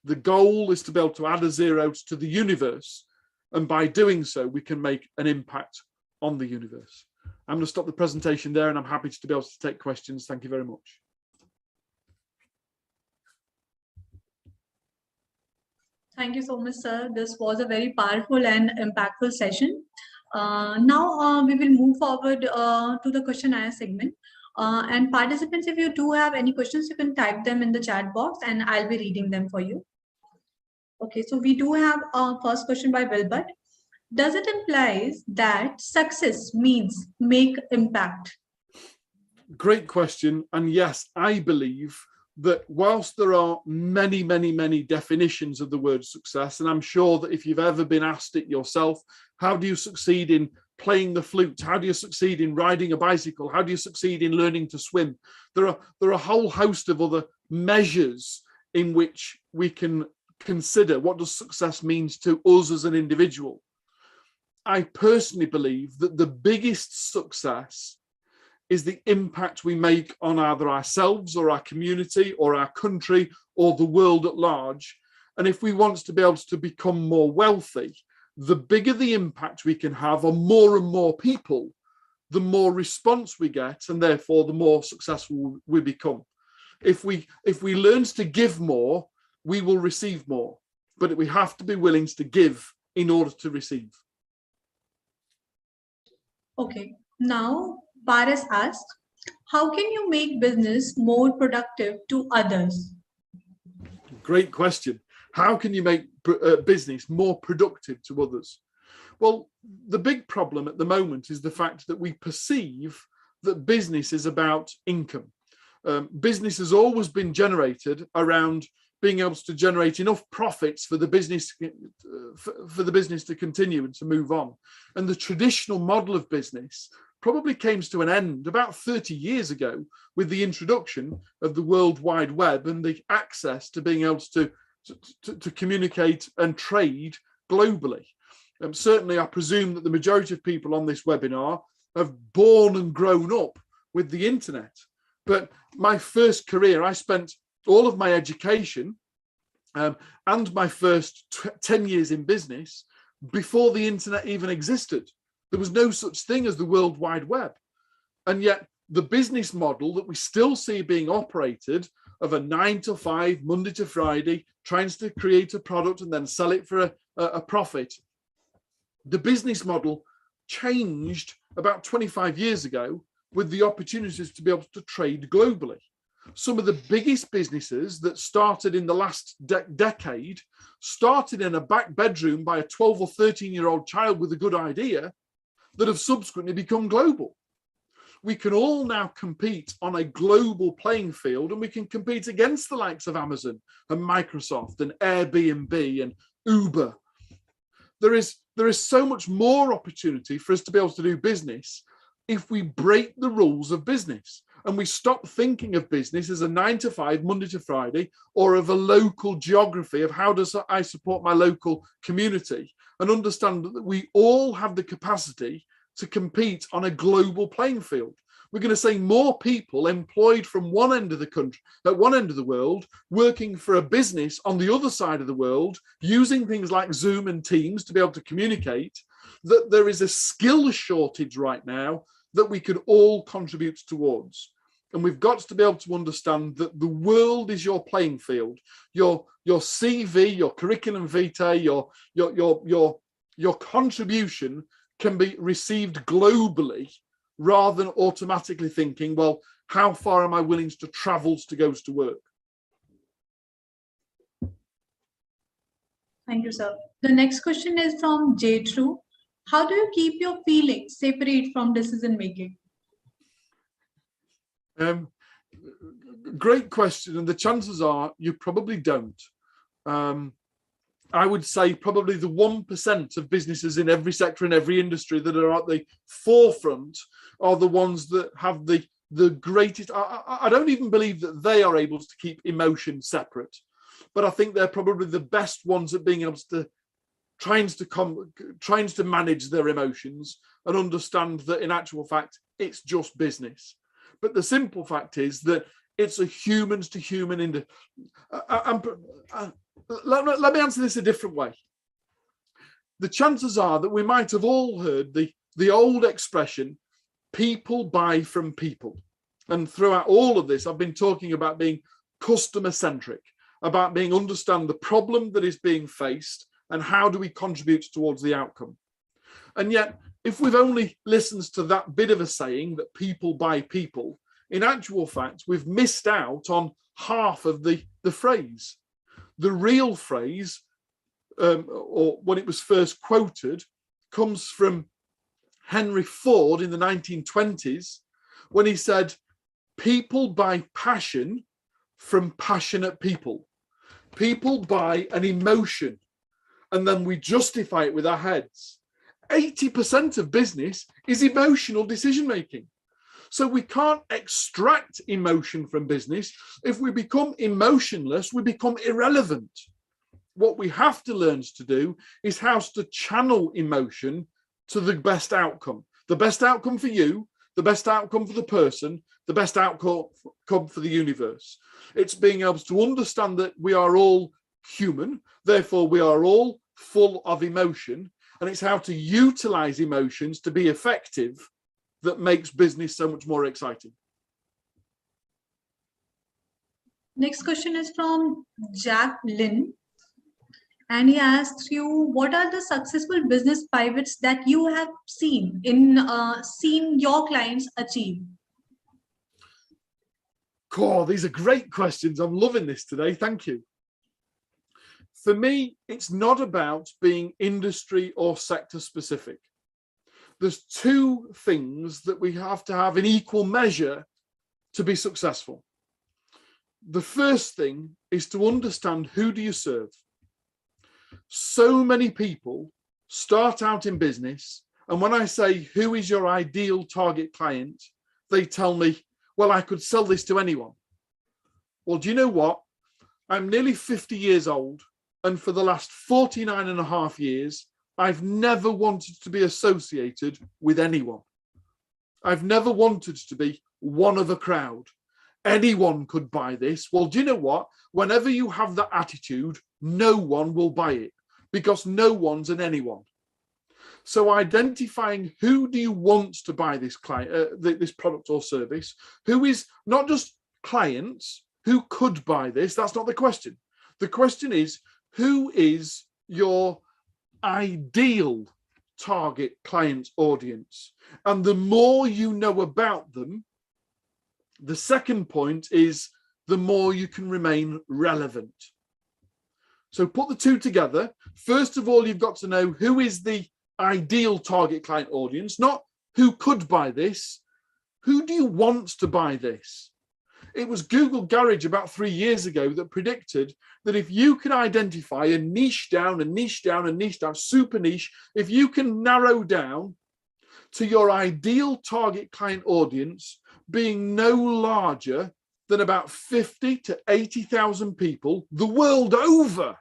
The goal is to be able to add a zero to the universe. And by doing so, we can make an impact on the universe. I'm going to stop the presentation there, and I'm happy to be able to take questions. Thank you very much. Thank you so much, sir. This was a very powerful and impactful session. Now we will move forward to the question and answer segment. And participants, if you do have any questions, you can type them in the chat box and I'll be reading them for you. Okay, so we do have a first question by Wilbert. Does it imply that success means make impact? Great question. And yes, I believe that whilst there are many, many, many definitions of the word success, and I'm sure that if you've ever been asked it yourself, how do you succeed in playing the flute? How do you succeed in riding a bicycle? How do you succeed in learning to swim? There are a whole host of other measures in which we can consider what does success means to us as an individual. I personally believe that the biggest success is the impact we make on either ourselves or our community or our country or the world at large. And if we want to be able to become more wealthy, the bigger the impact we can have on more and more people, the more response we get, and therefore the more successful we become. If we learn to give more, we will receive more, but we have to be willing to give in order to receive. Okay, now Paris asked, how can you make business more productive to others? Great question. How can you make business more productive to others? Well, the big problem at the moment is the fact that we perceive that business is about income. Business has always been generated around being able to generate enough profits for the business to continue and to move on. And the traditional model of business probably came to an end about 30 years ago with the introduction of the World Wide Web and the access to being able to communicate and trade globally. Certainly, I presume that the majority of people on this webinar have born and grown up with the internet. But my first career, I spent all of my education and my first 10 years in business before the internet even existed. There was no such thing as the World Wide Web. And yet the business model that we still see being operated of a 9 to 5, Monday to Friday, trying to create a product and then sell it for a profit. The business model changed about 25 years ago with the opportunities to be able to trade globally. Some of the biggest businesses that started in the last decade started in a back bedroom by a 12 or 13-year-old child with a good idea that have subsequently become global. We can all now compete on a global playing field, and we can compete against the likes of Amazon and Microsoft and Airbnb and Uber. There is so much more opportunity for us to be able to do business if we break the rules of business and we stop thinking of business as a 9 to 5, Monday to Friday, or of a local geography of how does I support my local community, and understand that we all have the capacity to compete on a global playing field. We're going to see more people employed from one end of the country, at one end of the world, working for a business on the other side of the world, using things like Zoom and Teams to be able to communicate, that there is a skill shortage right now that we could all contribute towards. And we've got to be able to understand that the world is your playing field. Your CV, your curriculum vitae, your contribution can be received globally, rather than automatically thinking, well, how far am I willing to travel to go to work? Thank you, sir. The next question is from J. True. How do you keep your feelings separate from decision making? Great question, and the chances are you probably don't. I would say probably the 1% of businesses in every sector, in every industry that are at the forefront are the ones that have the greatest. I don't even believe that they are able to keep emotion separate, but I think they're probably the best ones at being able to trying to manage their emotions and understand that in actual fact it's just business. But the simple fact is that it's a humans to human. Let me answer this a different way. The chances are that we might have all heard the old expression, people buy from people. And throughout all of this, I've been talking about being customer centric, about being understand the problem that is being faced and how do we contribute towards the outcome. And yet, if we've only listened to that bit of a saying that people buy people, in actual fact, we've missed out on half of the phrase. The real phrase, or when it was first quoted, comes from Henry Ford in the 1920s, when he said, people buy passion from passionate people. People buy an emotion, and then we justify it with our heads. 80% of business is emotional decision making. So we can't extract emotion from business. If we become emotionless, we become irrelevant. What we have to learn to do is how to channel emotion to the best outcome. The best outcome for you, the best outcome for the person, the best outcome for the universe. It's being able to understand that we are all human, therefore we are all full of emotion, and it's how to utilize emotions to be effective that makes business so much more exciting. Next question is from Jack Lynn. And he asks you, what are the successful business pivots that you have seen your clients achieve? Cool, these are great questions. I'm loving this today. Thank you. For me, it's not about being industry or sector specific. There's two things that we have to have in equal measure to be successful. The first thing is to understand, who do you serve? So many people start out in business, and when I say, who is your ideal target client, they tell me, well, I could sell this to anyone. Well, do you know what? I'm nearly 50 years old, and for the last 49 and a half years, I've never wanted to be associated with anyone. I've never wanted to be one of a crowd. Anyone could buy this. Well, do you know what? Whenever you have that attitude, no one will buy it, because no one's an anyone. So identifying who do you want to buy this this product or service, who is not just clients, who could buy this, that's not the question. The question is, who is your ideal target client audience? And the more you know about them, The second point is the more you can remain relevant. So put the two together. First of all, you've got to know who is the ideal target client audience, not who could buy this, who do you want to buy this? It was Google Garage about 3 years ago that predicted that if you can identify a niche down, a niche down, a niche down, super niche, if you can narrow down to your ideal target client audience being no larger than about 50 to 80,000 people the world over,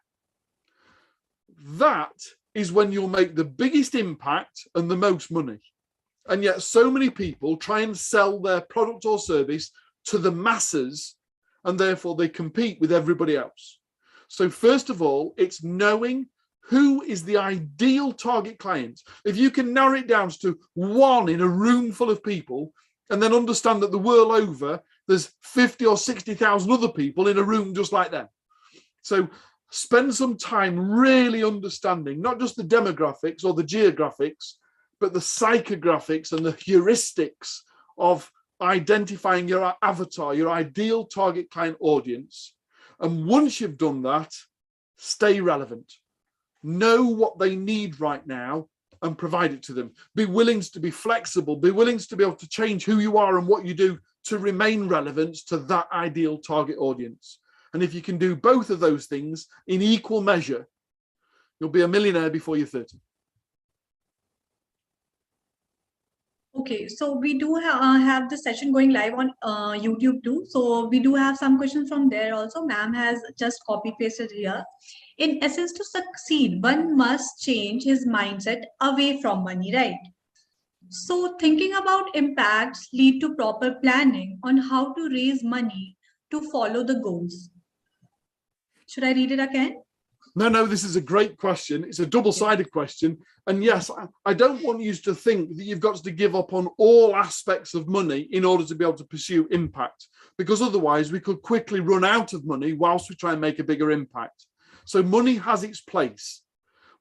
that is when you'll make the biggest impact and the most money. And yet so many people try and sell their product or service to the masses, and therefore they compete with everybody else. So first of all, it's knowing who is the ideal target client. If you can narrow it down to one in a room full of people, and then understand that the world over, there's 50 or 60,000 other people in a room just like them. So spend some time really understanding not just the demographics or the geographics, but the psychographics and the heuristics of identifying your avatar, your ideal target client audience. And once you've done that, stay relevant. Know what they need right now and provide it to them. Be willing to be flexible, be willing to be able to change who you are and what you do to remain relevant to that ideal target audience. And if you can do both of those things in equal measure, you'll be a millionaire before you're 30. Okay, so we do have the session going live on YouTube too. So we do have some questions from there also. Ma'am has just copy pasted here. In essence, to succeed, one must change his mindset away from money, right? So thinking about impacts lead to proper planning on how to raise money to follow the goals. Should I read it again? No, this is a great question. It's a double-sided question. And yes, I don't want you to think that you've got to give up on all aspects of money in order to be able to pursue impact, because otherwise we could quickly run out of money whilst we try and make a bigger impact. So money has its place.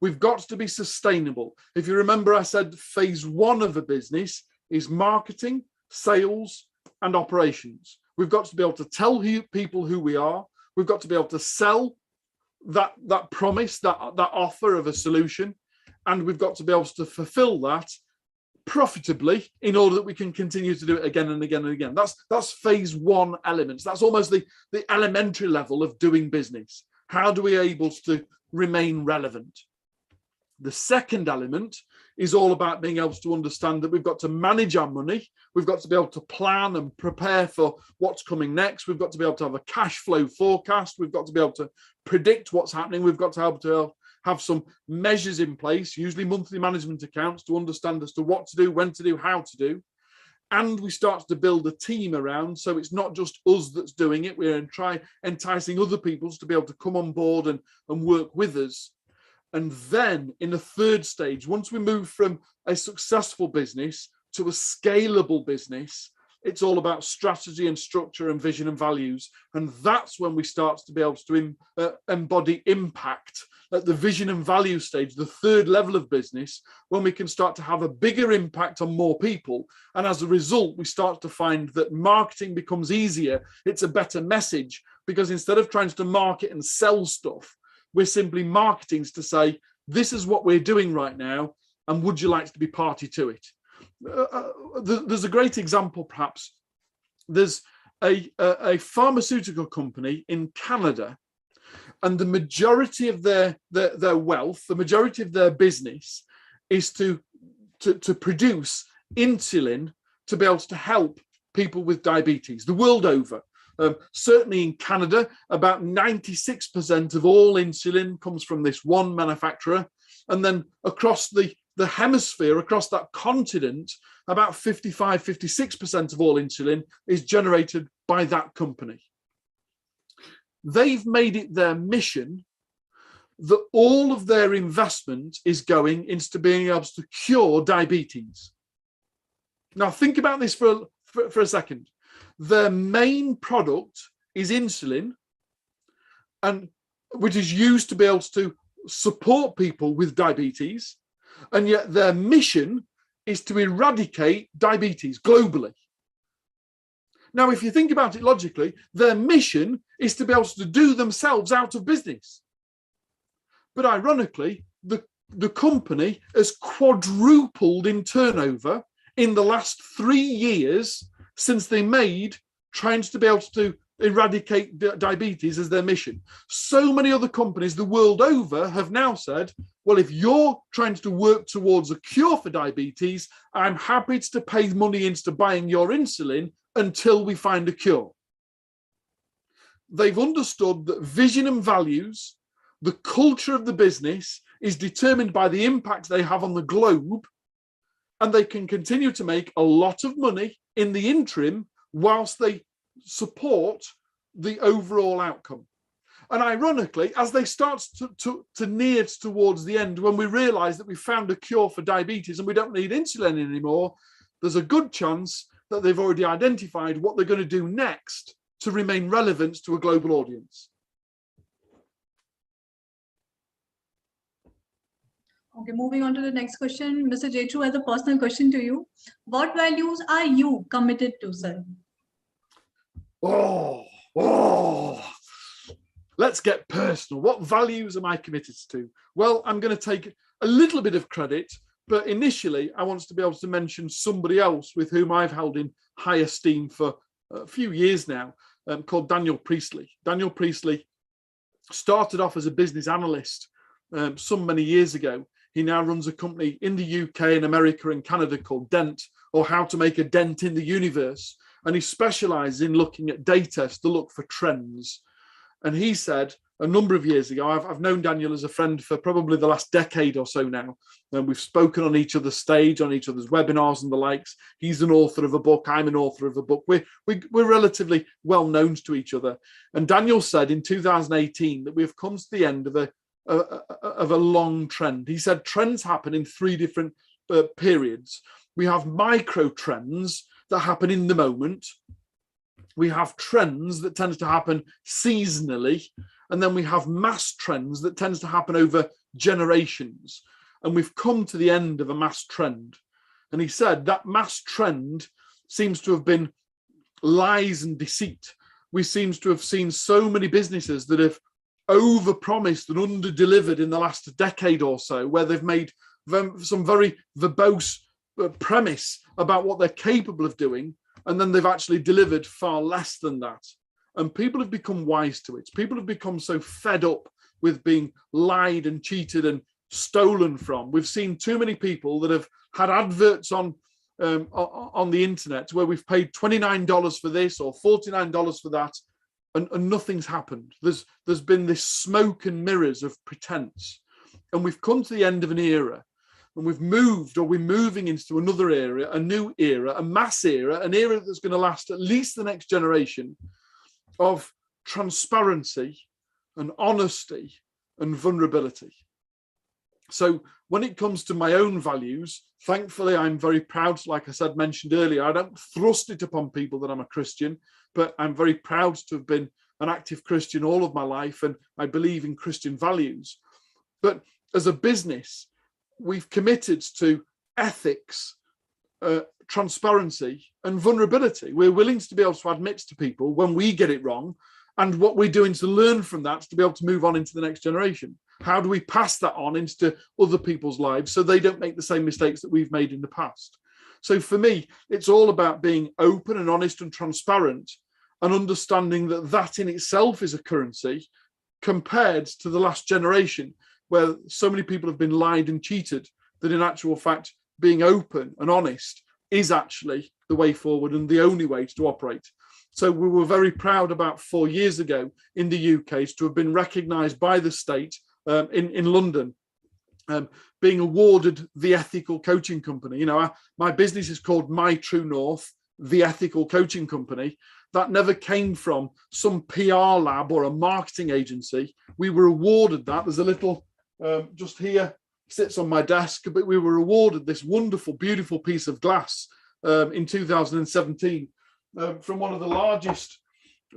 We've got to be sustainable. If you remember, I said phase one of a business is marketing, sales, and operations. We've got to be able to tell people who we are. We've got to be able to sell that promise, that offer of a solution, and we've got to be able to fulfill that profitably in order that we can continue to do it again and again and again. That's phase one elements. That's almost the elementary level of doing business. How do we able to remain relevant? The second element is all about being able to understand that we've got to manage our money. We've got to be able to plan and prepare for what's coming next. We've got to be able to have a cash flow forecast. We've got to be able to predict what's happening. We've got to be able to have some measures in place, usually monthly management accounts, to understand as to what to do, when to do, how to do. And we start to build a team around, so it's not just us that's doing it. We're enticing other people to be able to come on board and work with us. And then in the third stage, once we move from a successful business to a scalable business, it's all about strategy and structure and vision and values. And that's when we start to be able to embody impact at the vision and value stage, the third level of business, when we can start to have a bigger impact on more people. And as a result, we start to find that marketing becomes easier. It's a better message, because instead of trying to market and sell stuff, we're simply marketing to say, this is what we're doing right now, and would you like to be party to it? There's a great example, perhaps. There's a pharmaceutical company in Canada, and the majority of their wealth, the majority of their business is to produce insulin to be able to help people with diabetes the world over. Certainly in Canada, about 96% of all insulin comes from this one manufacturer. And then across the hemisphere, across that continent, about 55, 56% of all insulin is generated by that company. They've made it their mission that all of their investment is going into being able to cure diabetes. Now, think about this for a second. Their main product is insulin, and which is used to be able to support people with diabetes, and yet their mission is to eradicate diabetes globally. Now, if you think about it logically, their mission is to be able to do themselves out of business. But ironically, the company has quadrupled in turnover in the last 3 years since they made trying to be able to eradicate diabetes as their mission. So many other companies the world over have now said, well, if you're trying to work towards a cure for diabetes, I'm happy to pay money into buying your insulin until we find a cure. They've understood that vision and values, the culture of the business, is determined by the impact they have on the globe, and they can continue to make a lot of money in the interim whilst they support the overall outcome. And ironically, as they start to near towards the end, when we realize that we've found a cure for diabetes and we don't need insulin anymore, there's a good chance that they've already identified what they're going to do next to remain relevant to a global audience. Okay, moving on to the next question. Mr. Jechu, as a personal question to you, what values are you committed to, sir? Let's get personal. What values am I committed to? Well, I'm going to take a little bit of credit, but initially I want to be able to mention somebody else with whom I've held in high esteem for a few years now, called Daniel Priestley. Daniel Priestley started off as a business analyst some many years ago. He now runs a company in the UK and America and Canada called Dent, or How to Make a Dent in the Universe. And he specializes in looking at data to look for trends. And he said a number of years ago, I've known Daniel as a friend for probably the last decade or so now. And we've spoken on each other's stage, on each other's webinars and the likes. He's an author of a book. I'm an author of a book. We're relatively well known to each other. And Daniel said in 2018 that we've come to the end of a long trend. He said trends happen in 3 different periods. We have micro trends that happen in the moment. We have trends that tends to happen seasonally, and then we have mass trends that tends to happen over generations. And we've come to the end of a mass trend. And he said that mass trend seems to have been lies and deceit. We seem to have seen so many businesses that have overpromised and under-delivered in the last decade or so, where they've made some very verbose premise about what they're capable of doing, and then they've actually delivered far less than that. And people have become wise to it. People have become so fed up with being lied and cheated and stolen from. We've seen too many people that have had adverts on the internet where we've paid $29 for this or $49 for that, and nothing's happened. There's been this smoke and mirrors of pretense. And we've come to the end of an era, and we've moved, or we're moving into another era, a new era, a mass era, an era that's going to last at least the next generation, of transparency and honesty and vulnerability. So when it comes to my own values, thankfully, I'm very proud, like I said, mentioned earlier, I don't thrust it upon people that I'm a Christian, but I'm very proud to have been an active Christian all of my life, and I believe in Christian values. But as a business, we've committed to ethics, transparency and vulnerability. We're willing to be able to admit to people when we get it wrong, and what we're doing to learn from that to be able to move on into the next generation. How do we pass that on into other people's lives so they don't make the same mistakes that we've made in the past? So for me, it's all about being open and honest and transparent, and understanding that that in itself is a currency compared to the last generation, where so many people have been lied and cheated, that in actual fact, being open and honest is actually the way forward and the only way to operate. So we were very proud about 4 years ago in the UK to have been recognised by the state in London, being awarded the Ethical Coaching Company. You know, my business is called My True North, the Ethical Coaching Company. That never came from some PR lab or a marketing agency. We were awarded that. There's a little just here, sits on my desk, but we were awarded this wonderful, beautiful piece of glass in 2017 from one of the largest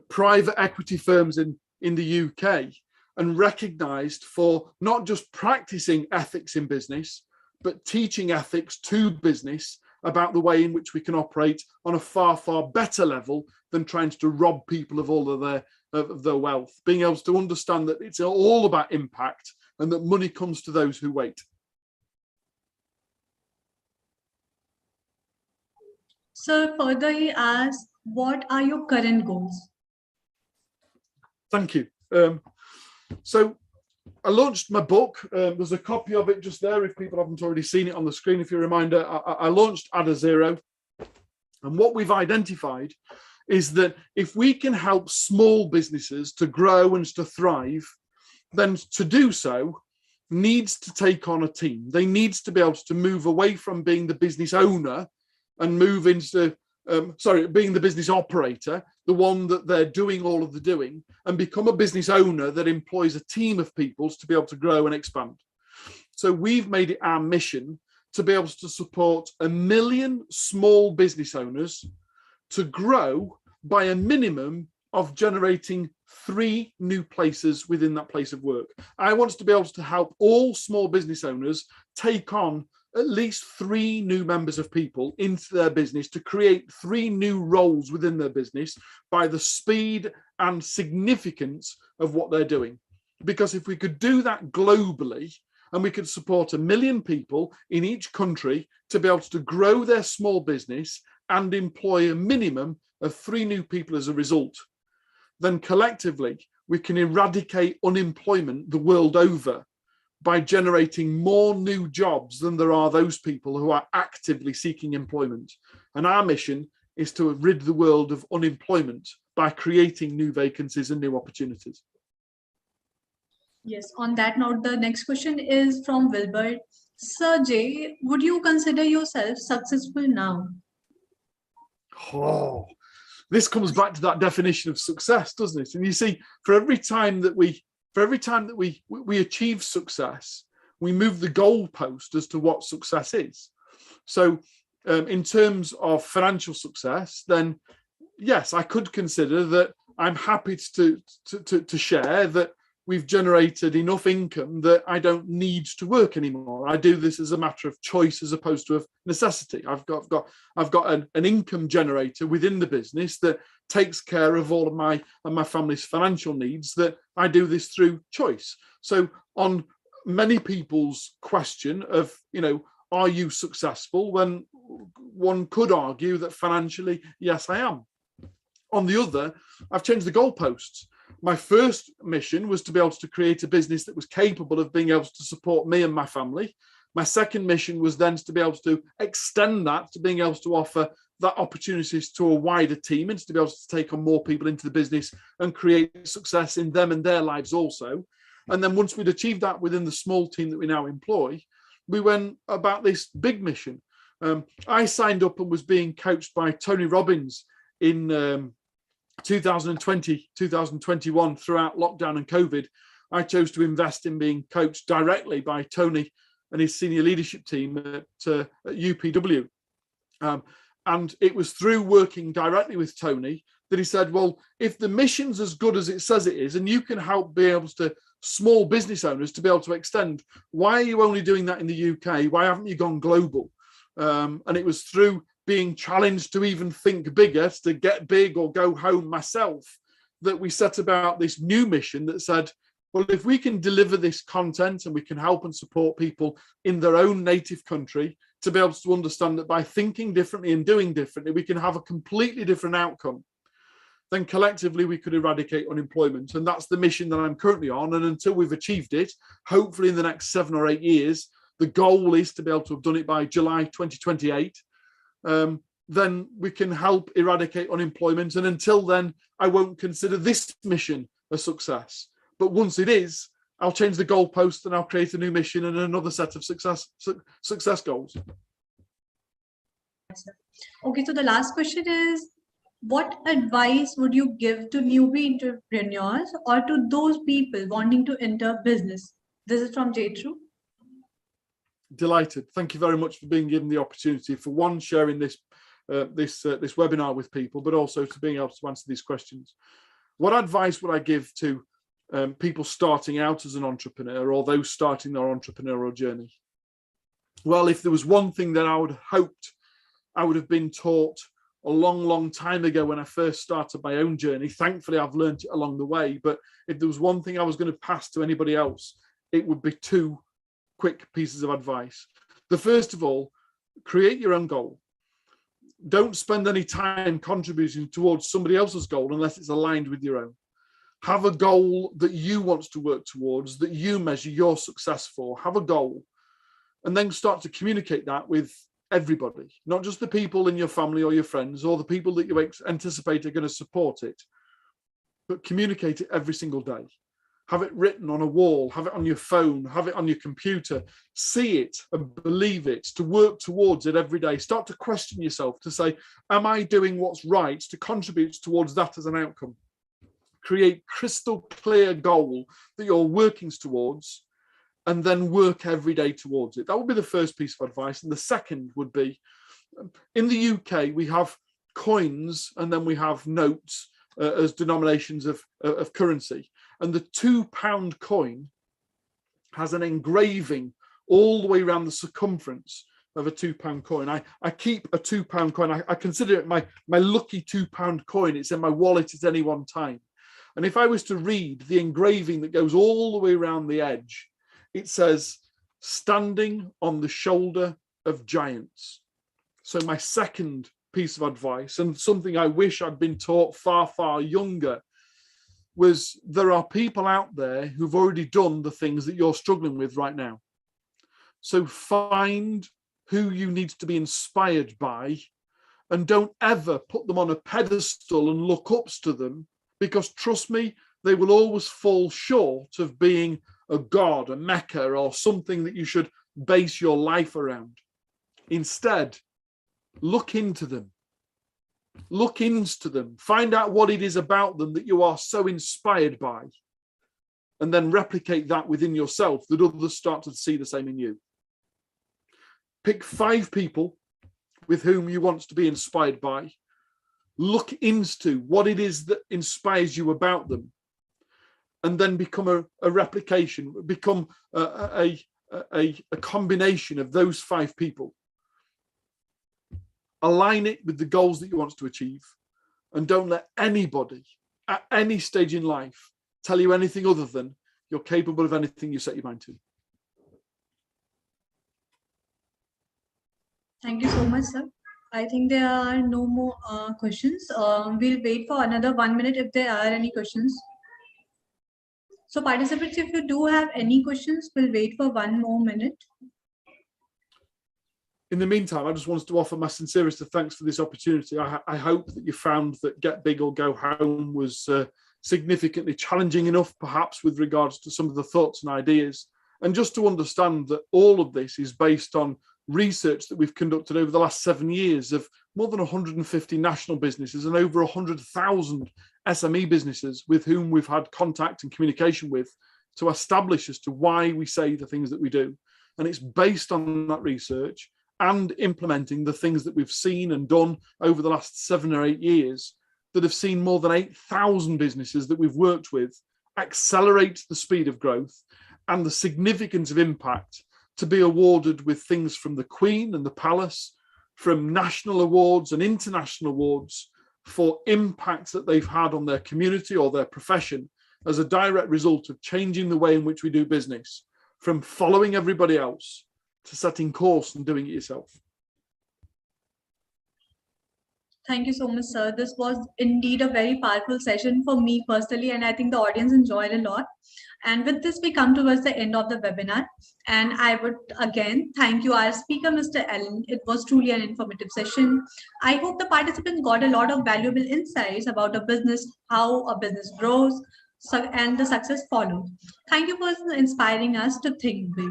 private equity firms in the UK, and recognised for not just practicing ethics in business, but teaching ethics to business about the way in which we can operate on a far, far better level than trying to rob people of all of their wealth. Being able to understand that it's all about impact and that money comes to those who wait. So further he asks, what are your current goals? Thank you. So I launched my book. There's a copy of it just there if people haven't already seen it on the screen. If you reminder, I launched Add a Zero. And what we've identified is that if we can help small businesses to grow and to thrive, then to do so needs to take on a team. They need to be able to move away from being the business owner and move into being the business operator, the one that they're doing all of the doing, and become a business owner that employs a team of people to be able to grow and expand. So we've made it our mission to be able to support 1 million small business owners to grow by a minimum of generating 3 new places within that place of work. I want to be able to help all small business owners take on at least 3 new members of people into their business to create 3 new roles within their business by the speed and significance of what they're doing. Because if we could do that globally, and we could support 1 million people in each country to be able to grow their small business and employ a minimum of 3 new people as a result, then collectively we can eradicate unemployment the world over by generating more new jobs than there are those people who are actively seeking employment. And our mission is to rid the world of unemployment by creating new vacancies and new opportunities. Yes, on that note, the next question is from Wilbert. Sir Jay, would you consider yourself successful now? Oh, this comes back to that definition of success, doesn't it? And you see, for every time that we achieve success, we move the goalpost as to what success is. So in terms of financial success, then yes, I could consider that I'm happy to share that we've generated enough income that I don't need to work anymore. I do this as a matter of choice as opposed to a necessity. I've got an income generator within the business that takes care of all of my family's financial needs, that I do this through choice. So on many people's question of, are you successful? When one could argue that financially, yes, I am. On the other, I've changed the goalposts. My first mission was to be able to create a business that was capable of being able to support me and my family. My second mission was then to be able to extend that to being able to offer that opportunities to a wider team and to be able to take on more people into the business and create success in them and their lives also. And then once we'd achieved that within the small team that we now employ, we went about this big mission. I signed up and was being coached by Tony Robbins in 2020, 2021, throughout lockdown and COVID. I chose to invest in being coached directly by Tony and his senior leadership team at UPW. And it was through working directly with Tony that he said, well, if the mission's as good as it says it is, and you can help be able to small business owners to be able to extend, why are you only doing that in the UK? Why haven't you gone global? And it was through being challenged to even think bigger, to get big or go home myself, that we set about this new mission that said, well, if we can deliver this content and we can help and support people in their own native country to be able to understand that by thinking differently and doing differently, we can have a completely different outcome, then collectively we could eradicate unemployment. And that's the mission that I'm currently on. And until we've achieved it, hopefully in the next 7 or 8 years, the goal is to be able to have done it by July 2028. Then we can help eradicate unemployment. And until then, I won't consider this mission a success. But once it is, I'll change the goalpost and I'll create a new mission and another set of success goals. Okay, so the last question is, what advice would you give to newbie entrepreneurs or to those people wanting to enter business? This is from Jaytru. Delighted. Thank you very much for being given the opportunity for one, sharing this webinar with people, but also to being able to answer these questions. What advice would I give to people starting out as an entrepreneur or those starting their entrepreneurial journey? Well, if there was one thing that I would hoped I would have been taught a long, long time ago when I first started my own journey. Thankfully, I've learned it along the way. But if there was one thing I was going to pass to anybody else, it would be 2 quick pieces of advice. The first of all, create your own goal. Don't spend any time contributing towards somebody else's goal unless it's aligned with your own. Have a goal that you want to work towards, that you measure your success for. Have a goal, and then start to communicate that with everybody, not just the people in your family or your friends or the people that you anticipate are going to support it, but communicate it every single day. Have it written on a wall, have it on your phone, have it on your computer, see it and believe it, to work towards it every day. Start to question yourself to say, am I doing what's right to contribute towards that as an outcome? Create crystal clear goal that you're working towards, and then work every day towards it. That would be the first piece of advice. And the second would be, in the UK, we have coins and then we have notes as denominations of currency. And the £2 coin has an engraving all the way around the circumference of a £2 coin. I keep a £2 coin. I consider it my lucky £2 coin. It's in my wallet at any one time. And if I was to read the engraving that goes all the way around the edge, it says, standing on the shoulder of giants. So my second piece of advice, and something I wish I'd been taught far, far younger, was there are people out there who've already done the things that you're struggling with right now. So find who you need to be inspired by, and don't ever put them on a pedestal and look up to them, because trust me, they will always fall short of being a god, a mecca, or something that you should base your life around. Instead, look into them. Look into them. Find out what it is about them that you are so inspired by, and then replicate that within yourself, that others start to see the same in you. Pick 5 people with whom you want to be inspired by. Look into what it is that inspires you about them, and then become a replication, become a combination of those 5 people. Align it with the goals that you want to achieve, and don't let anybody at any stage in life tell you anything other than you're capable of anything you set your mind to. Thank you so much, sir. I think there are no more questions. We'll wait for another 1 minute if there are any questions. So participants, if you do have any questions, we'll wait for 1 more minute. In the meantime, I just wanted to offer my sincerest of thanks for this opportunity. I hope that you found that Get Big or Go Home was significantly challenging enough, perhaps, with regards to some of the thoughts and ideas. And just to understand that all of this is based on research that we've conducted over the last 7 years of more than 150 national businesses and over 100,000 SME businesses with whom we've had contact and communication with, to establish as to why we say the things that we do. And it's based on that research and implementing the things that we've seen and done over the last 7 or 8 years that have seen more than 8,000 businesses that we've worked with accelerate the speed of growth and the significance of impact, to be awarded with things from the Queen and the Palace, from national awards and international awards for impacts that they've had on their community or their profession as a direct result of changing the way in which we do business, from following everybody else to setting course and doing it yourself. Thank you so much, sir. This was indeed a very powerful session for me personally, and I think the audience enjoyed a lot. And with this, we come towards the end of the webinar. And I would again thank you, our speaker, Mr. Allen. It was truly an informative session. I hope the participants got a lot of valuable insights about a business, how a business grows, and the success follows. Thank you for inspiring us to think big.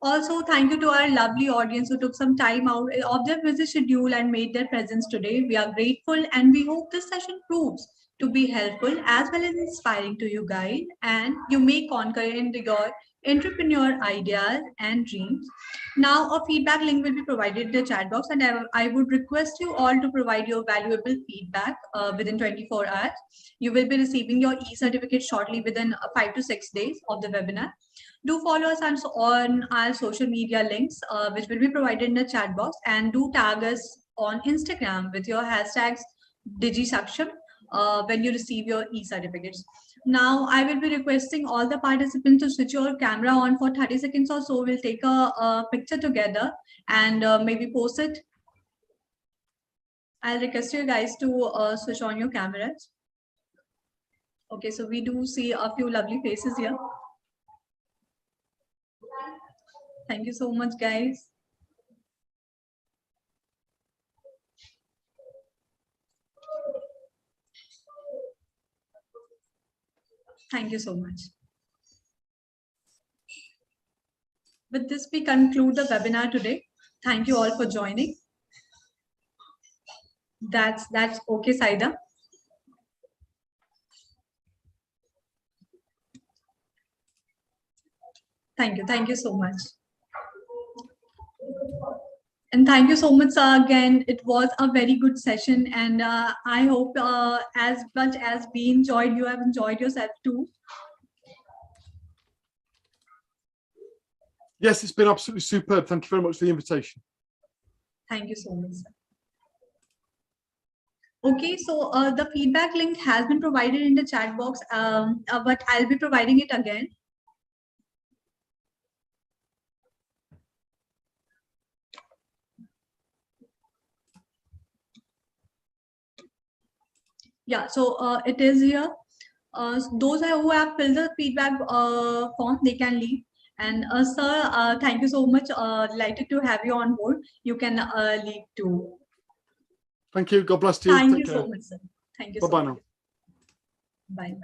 Also, thank you to our lovely audience who took some time out of their busy schedule and made their presence today. We are grateful, and we hope this session proves to be helpful as well as inspiring to you guys, and you may conquer into your entrepreneur ideas and dreams. Now, a feedback link will be provided in the chat box, and I would request you all to provide your valuable feedback within 24 hours. You will be receiving your e-certificate shortly within 5 to 6 days of the webinar. Do follow us on our social media links, which will be provided in the chat box, and do tag us on Instagram with your hashtags DIGISAKSHAM when you receive your e-certificates. Now, I will be requesting all the participants to switch your camera on for 30 seconds or so. We'll take a picture together and maybe post it. I'll request you guys to switch on your cameras. Okay, so we do see a few lovely faces here. Thank you so much, guys. Thank you so much. With this, we conclude the webinar today. Thank you all for joining. That's okay, Saida. Thank you so much. And thank you so much again. It was a very good session, and I hope as much as we enjoyed, you have enjoyed yourself too. Yes, it's been absolutely superb. Thank you very much for the invitation. Thank you so much, sir. Okay, so the feedback link has been provided in the chat box, but I'll be providing it again. Yeah, so it is here. Those who have filled the feedback form, they can leave. And sir, thank you so much. Delighted to have you on board. You can leave too. Thank you. God bless you. Thank Take you care. so much, sir. Thank you so Bye-bye much. now. Bye.